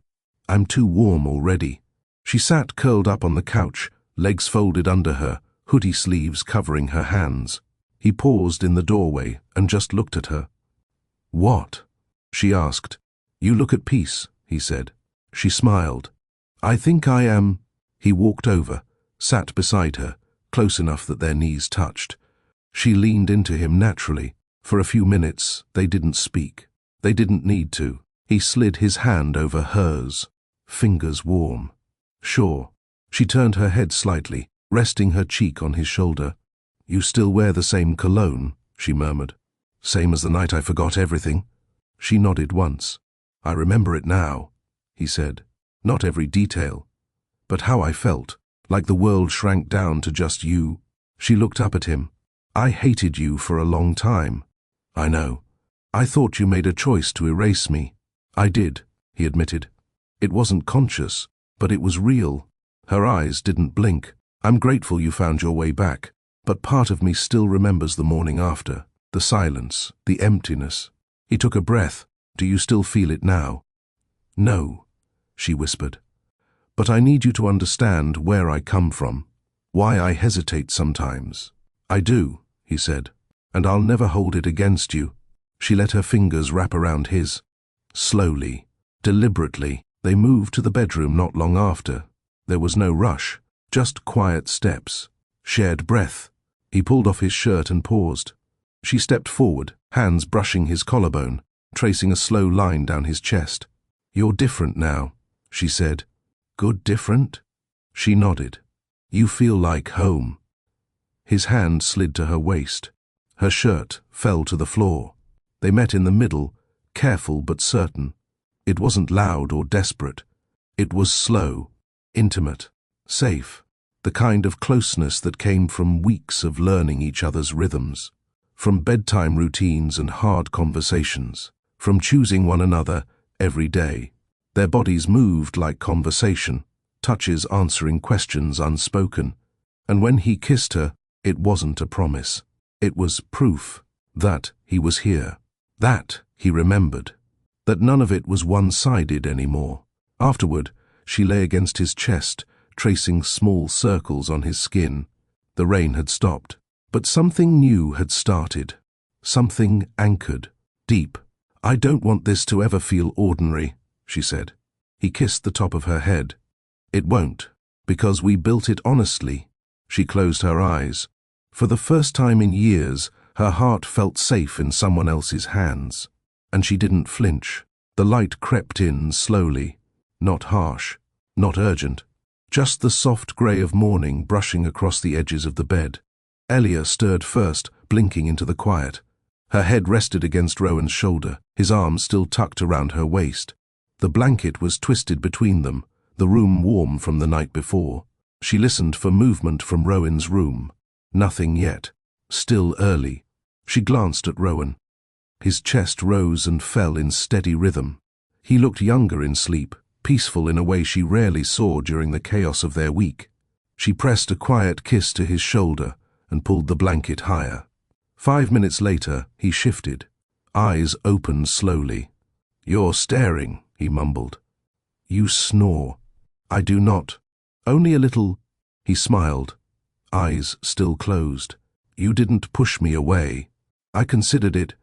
"I'm too warm already." She sat curled up on the couch, legs folded under her, hoodie sleeves covering her hands. He paused in the doorway and just looked at her. "What?" she asked. "You look at peace," he said. She smiled. "I think I am." He walked over, sat beside her, close enough that their knees touched. She leaned into him naturally. For a few minutes, they didn't speak. They didn't need to. He slid his hand over hers, fingers warm. "Sure." She turned her head slightly, resting her cheek on his shoulder. "You still wear the same cologne," she murmured. "Same as the night I forgot everything." She nodded once. "I remember it now," he said. "Not every detail, but how I felt, like the world shrank down to just you." She looked up at him. "I hated you for a long time." "I know. I thought you made a choice to erase me." "I did," he admitted. "It wasn't conscious, but it was real." Her eyes didn't blink. "I'm grateful you found your way back, but part of me still remembers the morning after, the silence, the emptiness." He took a breath. "Do you still feel it now?" "No," she whispered. "But I need you to understand where I come from, why I hesitate sometimes." "I do," he said, "and I'll never hold it against you." She let her fingers wrap around his. Slowly, deliberately, they moved to the bedroom not long after. There was no rush, just quiet steps, shared breath. He pulled off his shirt and paused. She stepped forward, hands brushing his collarbone, tracing a slow line down his chest. "You're different now," she said. "Good different?" She nodded. "You feel like home." His hand slid to her waist. Her shirt fell to the floor. They met in the middle, careful but certain. It wasn't loud or desperate. It was slow, intimate, safe, the kind of closeness that came from weeks of learning each other's rhythms, from bedtime routines and hard conversations, from choosing one another every day. Their bodies moved like conversation, touches answering questions unspoken. And when he kissed her, it wasn't a promise. It was proof that he was here. That he remembered. That none of it was one-sided anymore. Afterward, she lay against his chest, tracing small circles on his skin. The rain had stopped, but something new had started. Something anchored, deep. "I don't want this to ever feel ordinary," she said. He kissed the top of her head. "It won't, because we built it honestly." She closed her eyes. For the first time in years, her heart felt safe in someone else's hands. And she didn't flinch. The light crept in slowly, not harsh, not urgent, just the soft grey of morning brushing across the edges of the bed. Elia stirred first, blinking into the quiet. Her head rested against Rowan's shoulder, his arms still tucked around her waist. The blanket was twisted between them, the room warm from the night before. She listened for movement from Rowan's room. Nothing yet. Still early. She glanced at Rowan. His chest rose and fell in steady rhythm. He looked younger in sleep, peaceful in a way she rarely saw during the chaos of their week. She pressed a quiet kiss to his shoulder and pulled the blanket higher. 5 minutes later, he shifted. Eyes opened slowly. "You're staring," he mumbled. "You snore." "I do not. Only a little." He smiled, eyes still closed. "You didn't push me away. I considered it."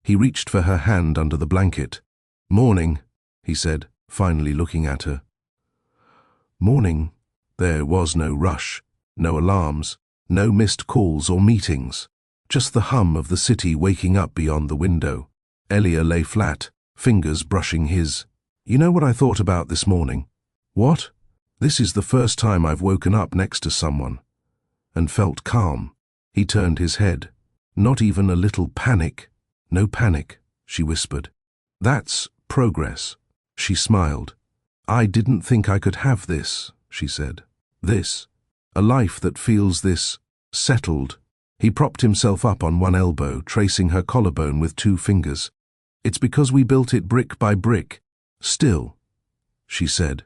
He reached for her hand under the blanket. "Morning," he said, finally looking at her. Morning. There was no rush, no alarms, no missed calls or meetings. Just the hum of the city waking up beyond the window. Elia lay flat, fingers brushing his. "You know what I thought about this morning?" "What?" "This is the first time I've woken up next to someone and felt calm." He turned his head. "Not even a little panic." "No panic," she whispered. "That's progress." She smiled. "I didn't think I could have this," she said. "This. A life that feels this settled." He propped himself up on one elbow, tracing her collarbone with 2 fingers. "It's because we built it brick by brick." "Still," she said,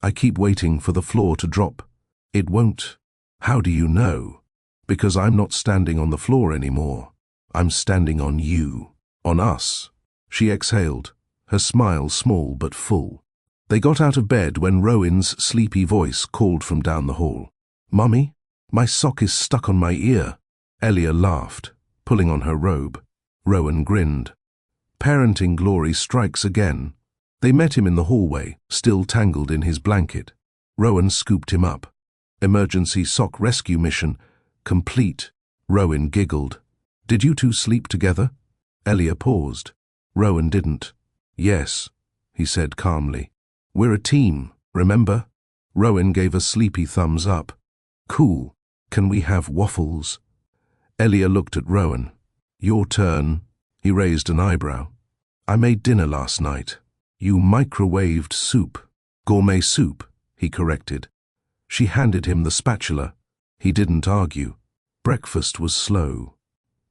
"I keep waiting for the floor to drop." "It won't." "How do you know?" "Because I'm not standing on the floor anymore. I'm standing on you. On us." She exhaled, her smile small but full. They got out of bed when Rowan's sleepy voice called from down the hall. "Mummy, my sock is stuck on my ear." Elia laughed, pulling on her robe. Rowan grinned. Parenting glory strikes again. They met him in the hallway, still tangled in his blanket. Rowan scooped him up. Emergency sock rescue mission complete. Rowan giggled. "Did you two sleep together?" Elia paused. Rowan didn't. "Yes," he said calmly. "We're a team, remember?" Rowan gave a sleepy thumbs up. "Cool. Can we have waffles?" Elia looked at Rowan. "Your turn." He raised an eyebrow. "I made dinner last night." "You microwaved soup." "Gourmet soup," he corrected. She handed him the spatula. He didn't argue. Breakfast was slow.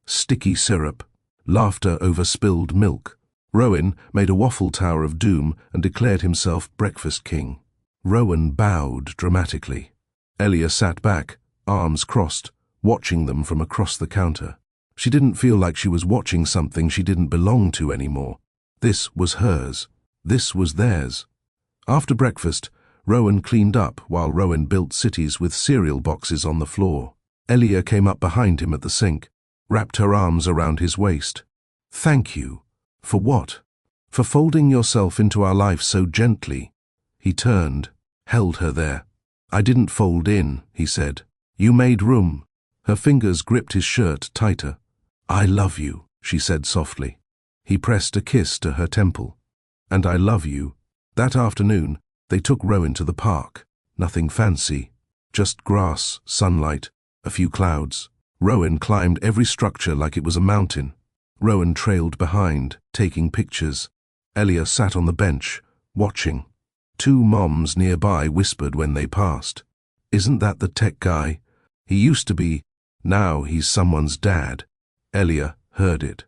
Sticky syrup. Laughter over spilled milk. Rowan made a waffle tower of doom and declared himself breakfast king. Rowan bowed dramatically. Elia sat back, arms crossed, watching them from across the counter. She didn't feel like she was watching something she didn't belong to anymore. This was hers. This was theirs. After breakfast, Rowan cleaned up while Rowan built cities with cereal boxes on the floor. Elia came up behind him at the sink, wrapped her arms around his waist. "Thank you." "For what?" "For folding yourself into our life so gently." He turned, held her there. "I didn't fold in," he said. "You made room." Her fingers gripped his shirt tighter. "I love you," she said softly. He pressed a kiss to her temple. "And I love you." That afternoon, they took Rowan to the park. Nothing fancy, just grass, sunlight, a few clouds. Rowan climbed every structure like it was a mountain. Rowan trailed behind, taking pictures. Elia sat on the bench, watching. 2 moms nearby whispered when they passed. "Isn't that the tech guy? He used to be. Now he's someone's dad." Elia heard it.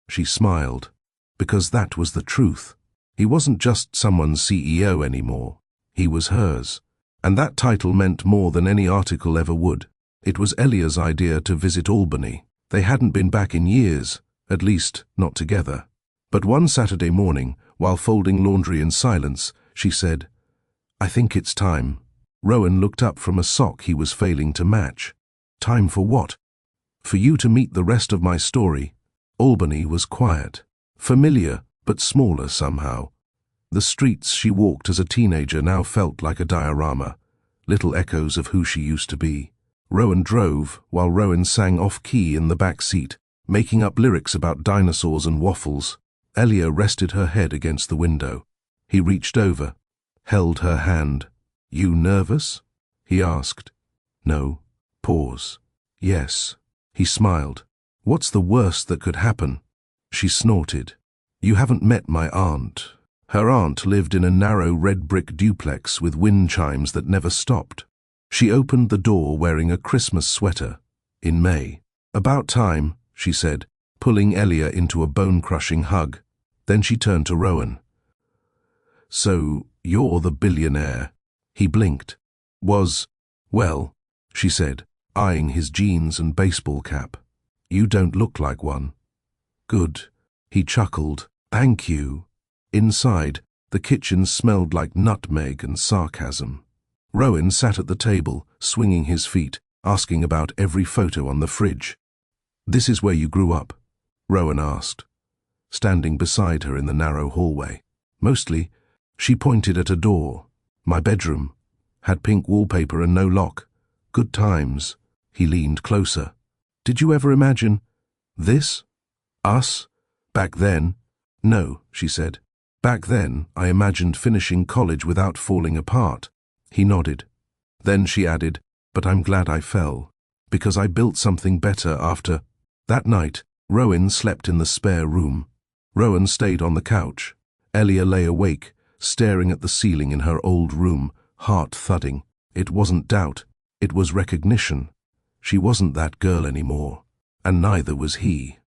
She smiled, because that was the truth. He wasn't just someone's CEO anymore. He was hers. And that title meant more than any article ever would. It was Elia's idea to visit Albany. They hadn't been back in years, at least not together. But one Saturday morning, while folding laundry in silence, she said, "I think it's time." Rowan looked up from a sock he was failing to match. "Time for what?" "For you to meet the rest of my story." Albany was quiet, familiar but smaller somehow. The streets she walked as a teenager now felt like a diorama, little echoes of who she used to be. Rowan drove while Rowan sang off-key in the back seat, making up lyrics about dinosaurs and waffles. Elia rested her head against the window. He reached over, held her hand. "You nervous?" he asked. "No." Pause. "Yes." He smiled. "What's the worst that could happen?" She snorted. "You haven't met my aunt. Her aunt lived in a narrow red brick duplex with wind chimes that never stopped. She opened the door wearing a Christmas sweater in May. "About time," she said, pulling Elia into a bone-crushing hug. Then she turned to Rowan. "So, you're the billionaire." He blinked. "Well," she said, eyeing his jeans and baseball cap. "You don't look like one." "Good." He chuckled. "Thank you." Inside, the kitchen smelled like nutmeg and sarcasm. Rowan sat at the table, swinging his feet, asking about every photo on the fridge. "This is where you grew up?" Rowan asked, standing beside her in the narrow hallway. "Mostly." She pointed at a door. "My bedroom. Had pink wallpaper and no lock. Good times." He leaned closer. "Did you ever imagine this? Us? Back then?" "No," she said. "Back then, I imagined finishing college without falling apart." He nodded. Then she added, "But I'm glad I fell, because I built something better after." That night, Rowan slept in the spare room. Rowan stayed on the couch. Elia lay awake, staring at the ceiling in her old room, heart thudding. It wasn't doubt, it was recognition. She wasn't that girl anymore, and neither was he.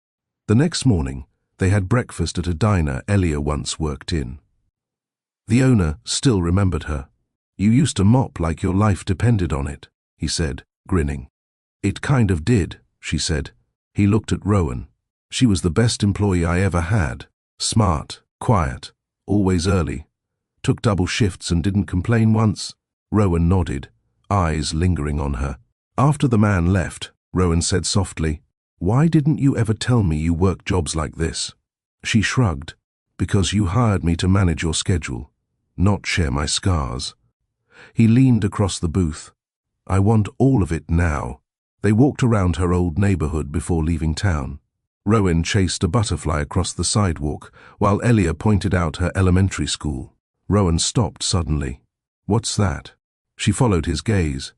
The next morning, they had breakfast at a diner Elia once worked in. The owner still remembered her. "You used to mop like your life depended on it," he said, grinning. "It kind of did," she said. He looked at Rowan. "She was the best employee I ever had. Smart, quiet, always early. Took double shifts and didn't complain once." Rowan nodded, eyes lingering on her. After the man left, Rowan said softly, "Why didn't you ever tell me you worked jobs like this?" She shrugged. "Because you hired me to manage your schedule, not share my scars." He leaned across the booth. "I want all of it now." They walked around her old neighborhood before leaving town. Rowan chased a butterfly across the sidewalk, while Elia pointed out her elementary school. Rowan stopped suddenly. "What's that?" She followed his gaze.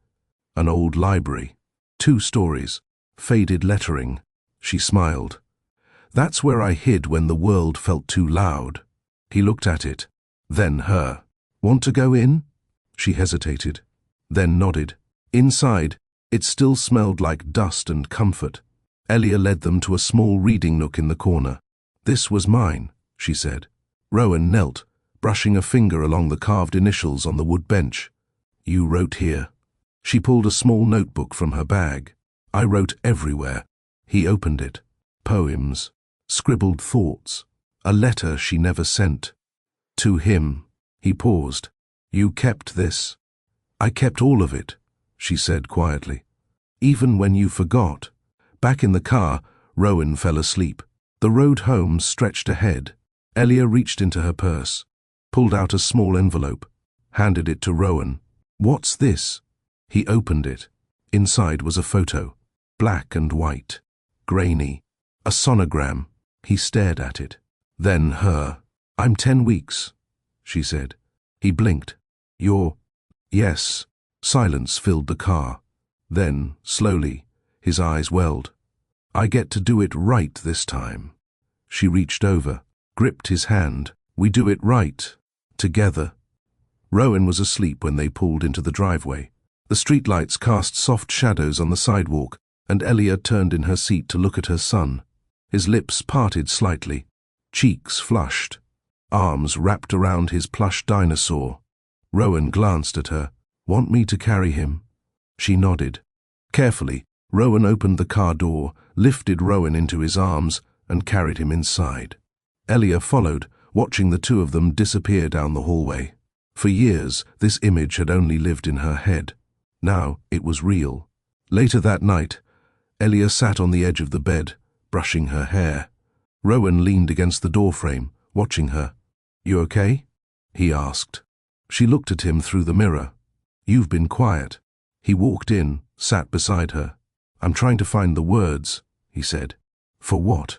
"An old library. 2 stories. Faded lettering." She smiled. "That's where I hid when the world felt too loud." He looked at it, then her. "Want to go in?" She hesitated, then nodded. Inside, it still smelled like dust and comfort. Elia led them to a small reading nook in the corner. "This was mine," she said. Rowan knelt, brushing a finger along the carved initials on the wood bench. "You wrote here." She pulled a small notebook from her bag. "I wrote everywhere." He opened it. Poems, scribbled thoughts, a letter she never sent. To him. He paused. "You kept this?" "I kept all of it," she said quietly. "Even when you forgot." Back in the car, Rowan fell asleep. The road home stretched ahead. Elia reached into her purse, pulled out a small envelope, handed it to Rowan. "What's this?" He opened it. Inside was a photo, black and white, grainy, a sonogram. He stared at it. Then her. "I'm 10 weeks," she said. He blinked. "You're—" "Yes." Silence filled the car. Then, slowly, his eyes welled. "I get to do it right this time." She reached over, gripped his hand. "We do it right. Together." Rowan was asleep when they pulled into the driveway. The streetlights cast soft shadows on the sidewalk, and Elia turned in her seat to look at her son. His lips parted slightly, cheeks flushed, arms wrapped around his plush dinosaur. Rowan glanced at her. "Want me to carry him?" She nodded. Carefully, Rowan opened the car door, lifted Rowan into his arms, and carried him inside. Elia followed, watching the 2 of them disappear down the hallway. For years, this image had only lived in her head. Now it was real. Later that night, Elia sat on the edge of the bed, brushing her hair. Rowan leaned against the doorframe, watching her. "You okay?" he asked. She looked at him through the mirror. "You've been quiet." He walked in, sat beside her. "I'm trying to find the words," he said. "For what?"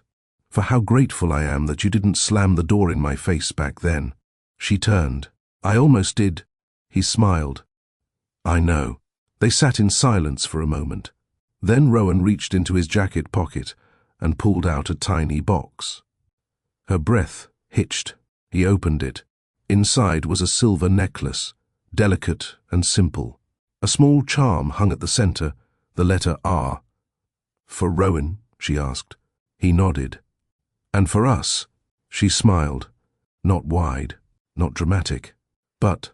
"For how grateful I am that you didn't slam the door in my face back then." She turned. "I almost did." He smiled. "I know." They sat in silence for a moment. Then Rowan reached into his jacket pocket and pulled out a tiny box. Her breath hitched. He opened it. Inside was a silver necklace, delicate and simple. A small charm hung at the center, the letter R. "For Rowan?" she asked. He nodded. "And for us?" She smiled. Not wide, not dramatic, but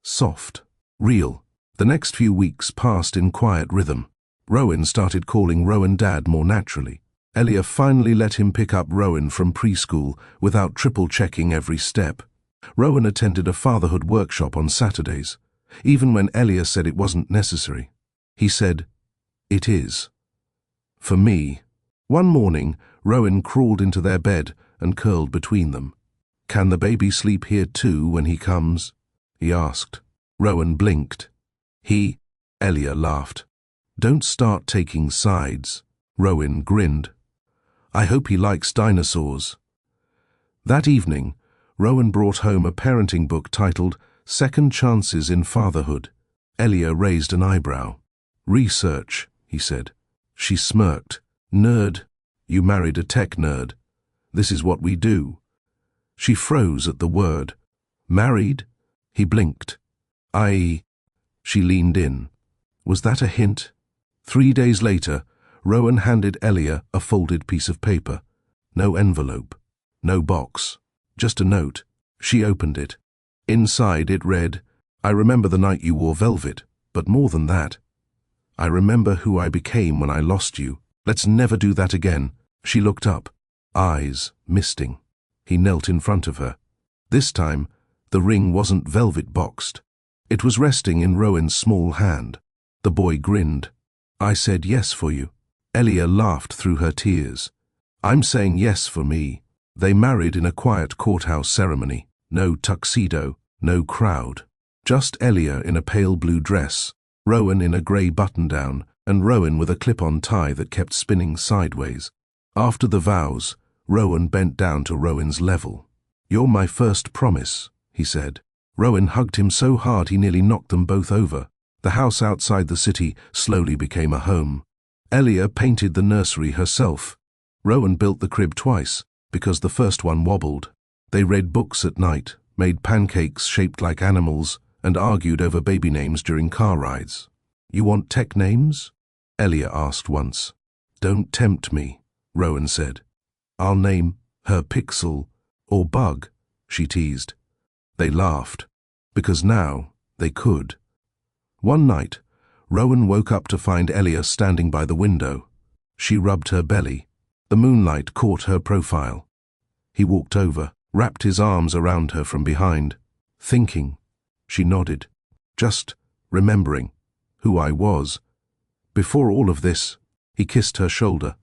soft, real. The next few weeks passed in quiet rhythm. Rowan started calling Rowan Dad more naturally. Elia finally let him pick up Rowan from preschool without triple-checking every step. Rowan attended a fatherhood workshop on Saturdays, even when Elia said it wasn't necessary. He said, "It is. For me." One morning, Rowan crawled into their bed and curled between them. "Can the baby sleep here too when he comes?" he asked. Rowan blinked. Elia laughed. "Don't start taking sides." Rowan grinned. "I hope he likes dinosaurs." That evening, Rowan brought home a parenting book titled Second Chances in Fatherhood. Elia raised an eyebrow. "Research," he said. She smirked. "Nerd. You married a tech nerd. This is what we do." She froze at the word. "Married?" He blinked. She leaned in. Was that a hint? 3 days later, Rowan handed Elia a folded piece of paper. No envelope, no box, just a note. She opened it. Inside it read, "I remember the night you wore velvet, but more than that. I remember who I became when I lost you. Let's never do that again." She looked up, eyes misting. He knelt in front of her. This time, the ring wasn't velvet boxed. It was resting in Rowan's small hand. The boy grinned. "I said yes for you." Elia laughed through her tears. "I'm saying yes for me." They married in a quiet courthouse ceremony. No tuxedo, no crowd. Just Elia in a pale blue dress, Rowan in a grey button-down, and Rowan with a clip-on tie that kept spinning sideways. After the vows, Rowan bent down to Rowan's level. "You're my first promise," he said. Rowan hugged him so hard he nearly knocked them both over. The house outside the city slowly became a home. Elia painted the nursery herself. Rowan built the crib twice, because the first one wobbled. They read books at night, made pancakes shaped like animals, and argued over baby names during car rides. "You want tech names?" Elia asked once. "Don't tempt me," Rowan said. "I'll name her Pixel or Bug," she teased. They laughed, because now they could. One night, Rowan woke up to find Elia standing by the window. She rubbed her belly. The moonlight caught her profile. He walked over, wrapped his arms around her from behind. "Thinking." She nodded. "Just remembering who I was. Before all of this." He kissed her shoulder.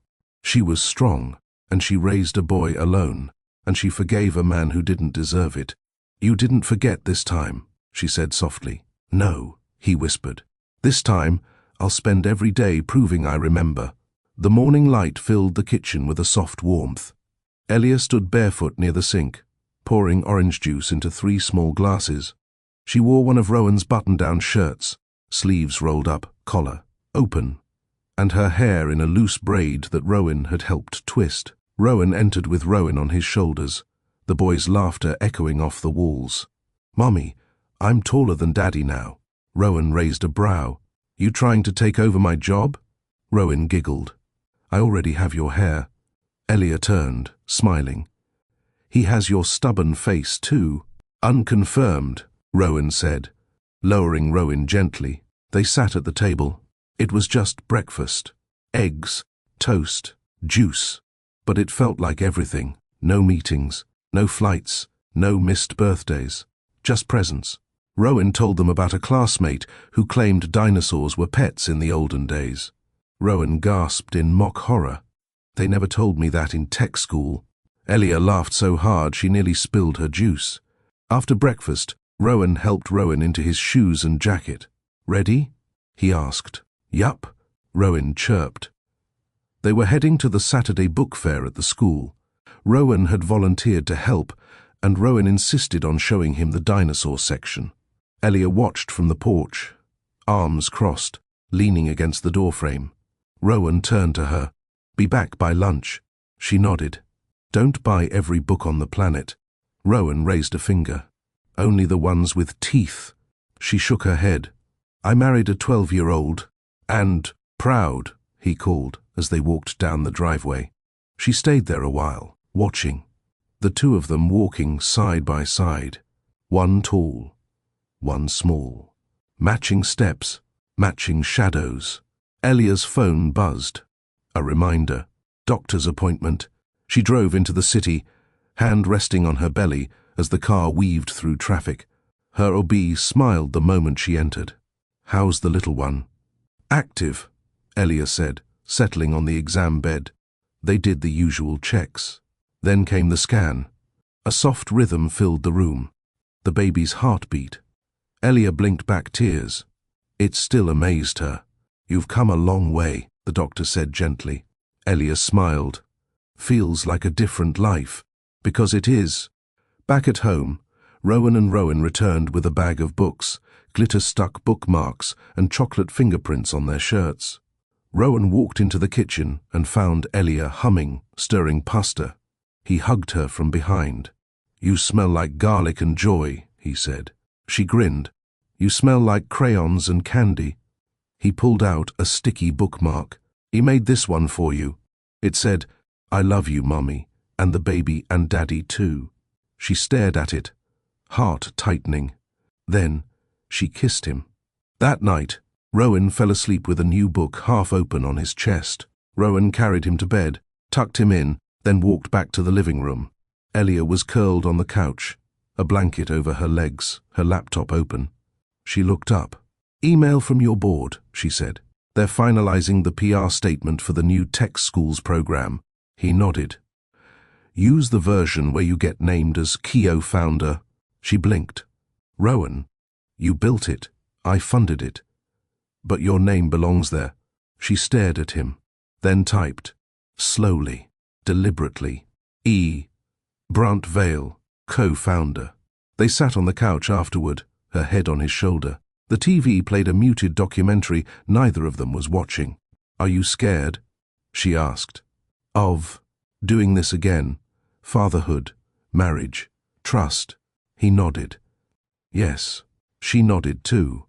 She was strong, and she raised a boy alone, and she forgave a man who didn't deserve it. "You didn't forget this time," she said softly. "No," he whispered. "This time, I'll spend every day proving I remember." The morning light filled the kitchen with a soft warmth. Elia stood barefoot near the sink, pouring orange juice into 3 small glasses. She wore one of Rowan's button-down shirts, sleeves rolled up, collar open, and her hair in a loose braid that Rowan had helped twist. Rowan entered with Rowan on his shoulders, the boy's laughter echoing off the walls. "Mommy, I'm taller than Daddy now." Rowan raised a brow. "You trying to take over my job?" Rowan giggled. "I already have your hair." Elia turned, smiling. "He has your stubborn face too." "Unconfirmed," Rowan said, lowering Rowan gently. They sat at the table. It was just breakfast. Eggs, toast, juice. But it felt like everything. No meetings, no flights, no missed birthdays. Just presents. Rowan told them about a classmate who claimed dinosaurs were pets in the olden days. Rowan gasped in mock horror. "They never told me that in tech school." Elia laughed so hard she nearly spilled her juice. After breakfast, Rowan helped Rowan into his shoes and jacket. "Ready?" he asked. "Yup," Rowan chirped. They were heading to the Saturday book fair at the school. Rowan had volunteered to help, and Rowan insisted on showing him the dinosaur section. Elia watched from the porch, arms crossed, leaning against the doorframe. Rowan turned to her. "Be back by lunch." She nodded. "Don't buy every book on the planet." Rowan raised a finger. Only the ones with teeth. She shook her head. I married a 12-year-old. And proud, he called as they walked down the driveway. She stayed there a while, watching. The two of them walking side by side. One tall, one small. Matching steps, matching shadows. Elia's phone buzzed. A reminder. Doctor's appointment. She drove into the city, hand resting on her belly as the car weaved through traffic. Her OB smiled the moment she entered. How's the little one? Active, Elia said, settling on the exam bed. They did the usual checks. Then came the scan. A soft rhythm filled the room. The baby's heartbeat. Elia blinked back tears. It still amazed her. You've come a long way, the doctor said gently. Elia smiled. Feels like a different life. Because it is. Back at home, Rowan and Rowan returned with a bag of books, glitter-stuck bookmarks and chocolate fingerprints on their shirts. Rowan walked into the kitchen and found Elia humming, stirring pasta. He hugged her from behind. You smell like garlic and joy, he said. She grinned. You smell like crayons and candy. He pulled out a sticky bookmark. He made this one for you. It said, I love you, Mummy, and the baby and Daddy too. She stared at it, heart tightening. Then she kissed him. That night, Rowan fell asleep with a new book half open on his chest. Rowan carried him to bed, tucked him in, then walked back to the living room. Elia was curled on the couch, a blanket over her legs, her laptop open. She looked up. Email from your board, she said. They're finalizing the PR statement for the new tech schools program. He nodded. Use the version where you get named as Keo founder. She blinked. Rowan, you built it. I funded it. But your name belongs there. She stared at him, then typed, slowly, deliberately, E. Brant Vale, co-founder. They sat on the couch afterward, her head on his shoulder. The TV played a muted documentary neither of them was watching. Are you scared? She asked. Of doing this again? Fatherhood, marriage, trust. He nodded. Yes. She nodded too.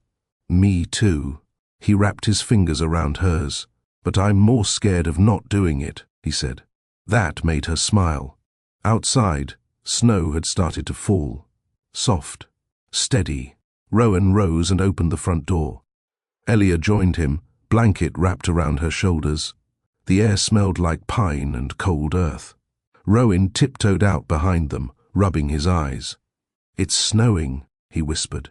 Me too. He wrapped his fingers around hers. But I'm more scared of not doing it, he said. That made her smile. Outside, snow had started to fall. Soft, steady. Rowan rose and opened the front door. Elia joined him, blanket wrapped around her shoulders. The air smelled like pine and cold earth. Rowan tiptoed out behind them, rubbing his eyes. It's snowing, he whispered.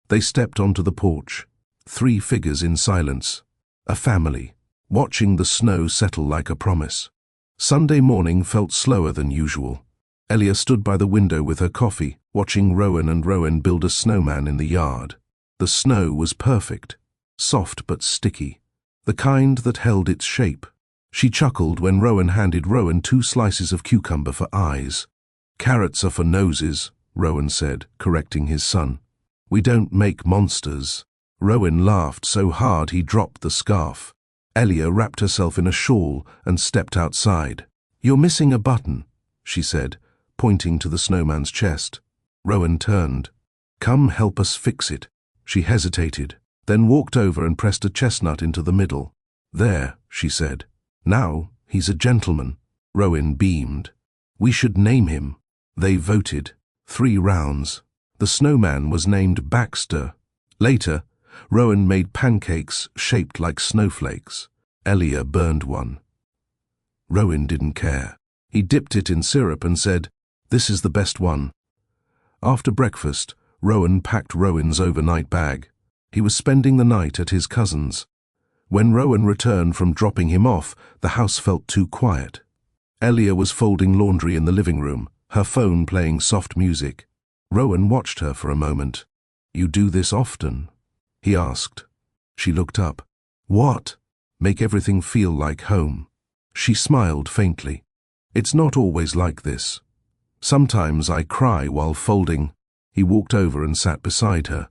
They stepped onto the porch, 3 figures in silence, a family, watching the snow settle like a promise. Sunday morning felt slower than usual. Elia stood by the window with her coffee, watching Rowan and Rowan build a snowman in the yard. The snow was perfect, soft but sticky, the kind that held its shape. She chuckled when Rowan handed Rowan 2 slices of cucumber for eyes. Carrots are for noses, Rowan said, correcting his son. We don't make monsters. Rowan laughed so hard he dropped the scarf. Elia wrapped herself in a shawl and stepped outside. You're missing a button, she said, pointing to the snowman's chest. Rowan turned. Come help us fix it. She hesitated, then walked over and pressed a chestnut into the middle. There, she said. Now he's a gentleman. Rowan beamed. We should name him. They voted. 3 rounds. The snowman was named Baxter. Later, Rowan made pancakes shaped like snowflakes. Elia burned one. Rowan didn't care. He dipped it in syrup and said, This is the best one. After breakfast, Rowan packed Rowan's overnight bag. He was spending the night at his cousin's. When Rowan returned from dropping him off, the house felt too quiet. Elia was folding laundry in the living room, her phone playing soft music. Rowan watched her for a moment. You do this often? He asked. She looked up. What? Make everything feel like home. She smiled faintly. It's not always like this. Sometimes I cry while folding. He walked over and sat beside her.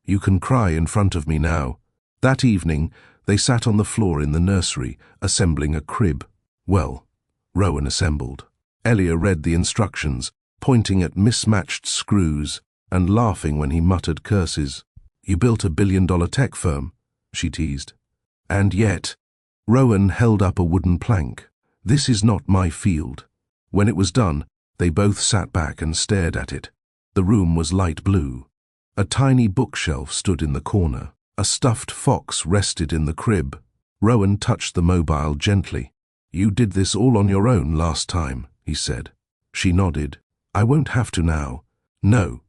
You can cry in front of me now. That evening, they sat on the floor in the nursery, assembling a crib. Well, Rowan assembled. Elia read the instructions, pointing at mismatched screws. and laughing when he muttered curses. "You built a billion-dollar tech firm," she teased. "And yet," Rowan held up a wooden plank. "This is not my field." When it was done, they both sat back and stared at it. The room was light blue. A tiny bookshelf stood in the corner. A stuffed fox rested in the crib. Rowan touched the mobile gently. "You did this all on your own last time," he said. She nodded. "I won't have to now." "No,"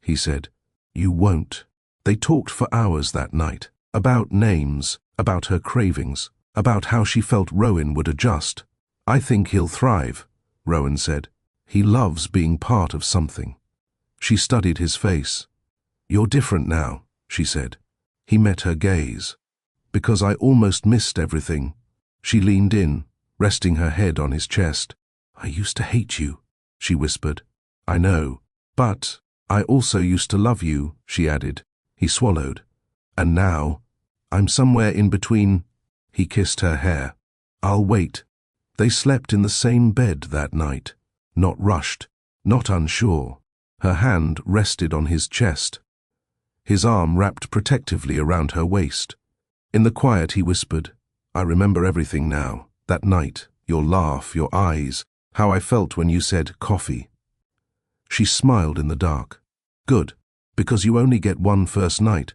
he said. "You won't." They talked for hours that night, about names, about her cravings, about how she felt Rowan would adjust. "I think he'll thrive," Rowan said. "He loves being part of something." She studied his face. "You're different now," she said. He met her gaze. "Because I almost missed everything." She leaned in, resting her head on his chest. "I used to hate you," she whispered. "I know. But I also used to love you," she added. He swallowed. "And now, I'm somewhere in between." He kissed her hair. "I'll wait." They slept in the same bed that night. Not rushed, not unsure. Her hand rested on his chest. His arm wrapped protectively around her waist. In the quiet he whispered, "I remember everything now. That night, your laugh, your eyes, how I felt when you said coffee." She smiled in the dark. "Good, because you only get one first night."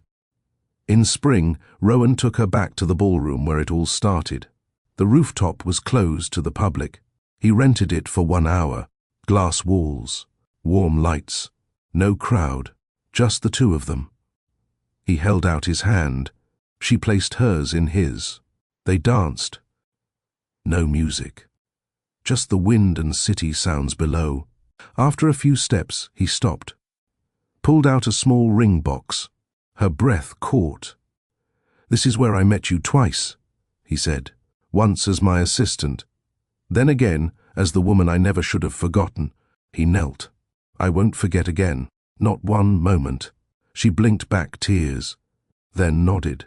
In spring, Rowan took her back to the ballroom where it all started. The rooftop was closed to the public. He rented it for 1 hour. Glass walls, warm lights, no crowd, just the two of them. He held out his hand. She placed hers in his. They danced. No music. Just the wind and city sounds below. After a few steps, he stopped. Pulled out a small ring box. Her breath caught. "This is where I met you twice," he said. "Once as my assistant. Then again as the woman I never should have forgotten." He knelt. "I won't forget again. Not one moment." She blinked back tears, then nodded.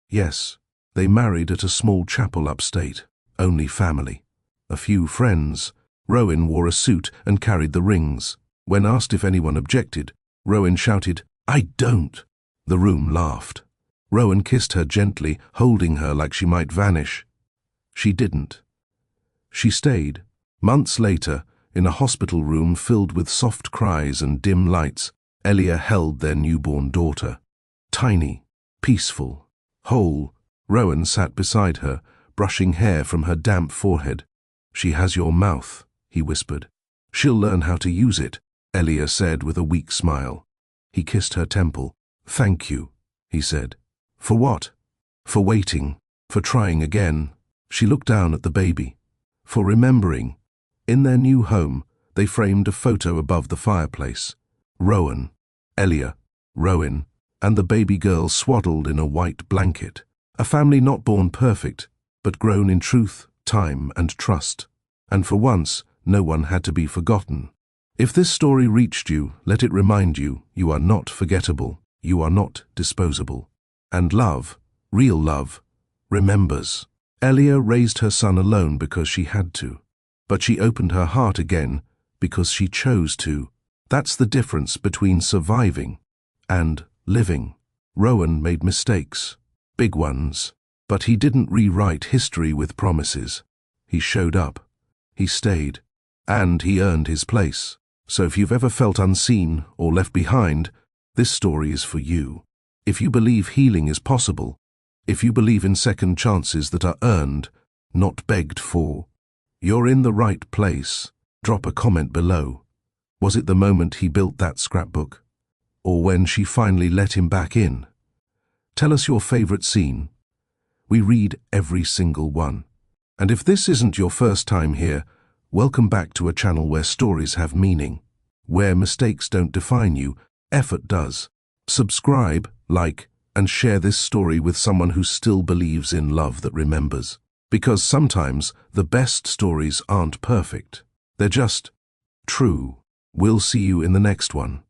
Yes, they married at a small chapel upstate. Only family. A few friends. Rowan wore a suit and carried the rings. When asked if anyone objected, Rowan shouted, "I don't!" The room laughed. Rowan kissed her gently, holding her like she might vanish. She didn't. She stayed. Months later, in a hospital room filled with soft cries and dim lights, Elia held their newborn daughter. Tiny, peaceful, whole, Rowan sat beside her, brushing hair from her damp forehead. "She has your mouth," he whispered. "She'll learn how to use it," Elia said with a weak smile. He kissed her temple. "Thank you," he said. "For what?" "For waiting, for trying again." She looked down at the baby. "For remembering." In their new home, they framed a photo above the fireplace. Rowan, Elia, Rowan, and the baby girl swaddled in a white blanket. A family not born perfect, but grown in truth, time, and trust. And for once, no one had to be forgotten. If this story reached you, let it remind you, you are not forgettable, you are not disposable. And love, real love, remembers. Elia raised her son alone because she had to. But she opened her heart again because she chose to. That's the difference between surviving and living. Rowan made mistakes, big ones, but he didn't rewrite history with promises. He showed up, he stayed, and he earned his place. So if you've ever felt unseen or left behind, this story is for you. If you believe healing is possible, if you believe in second chances that are earned, not begged for, you're in the right place. Drop a comment below. Was it the moment he built that scrapbook? Or when she finally let him back in? Tell us your favorite scene. We read every single one. And if this isn't your first time here, welcome back to a channel where stories have meaning, where mistakes don't define you, effort does. Subscribe, like, and share this story with someone who still believes in love that remembers. Because sometimes the best stories aren't perfect. They're just true. We'll see you in the next one.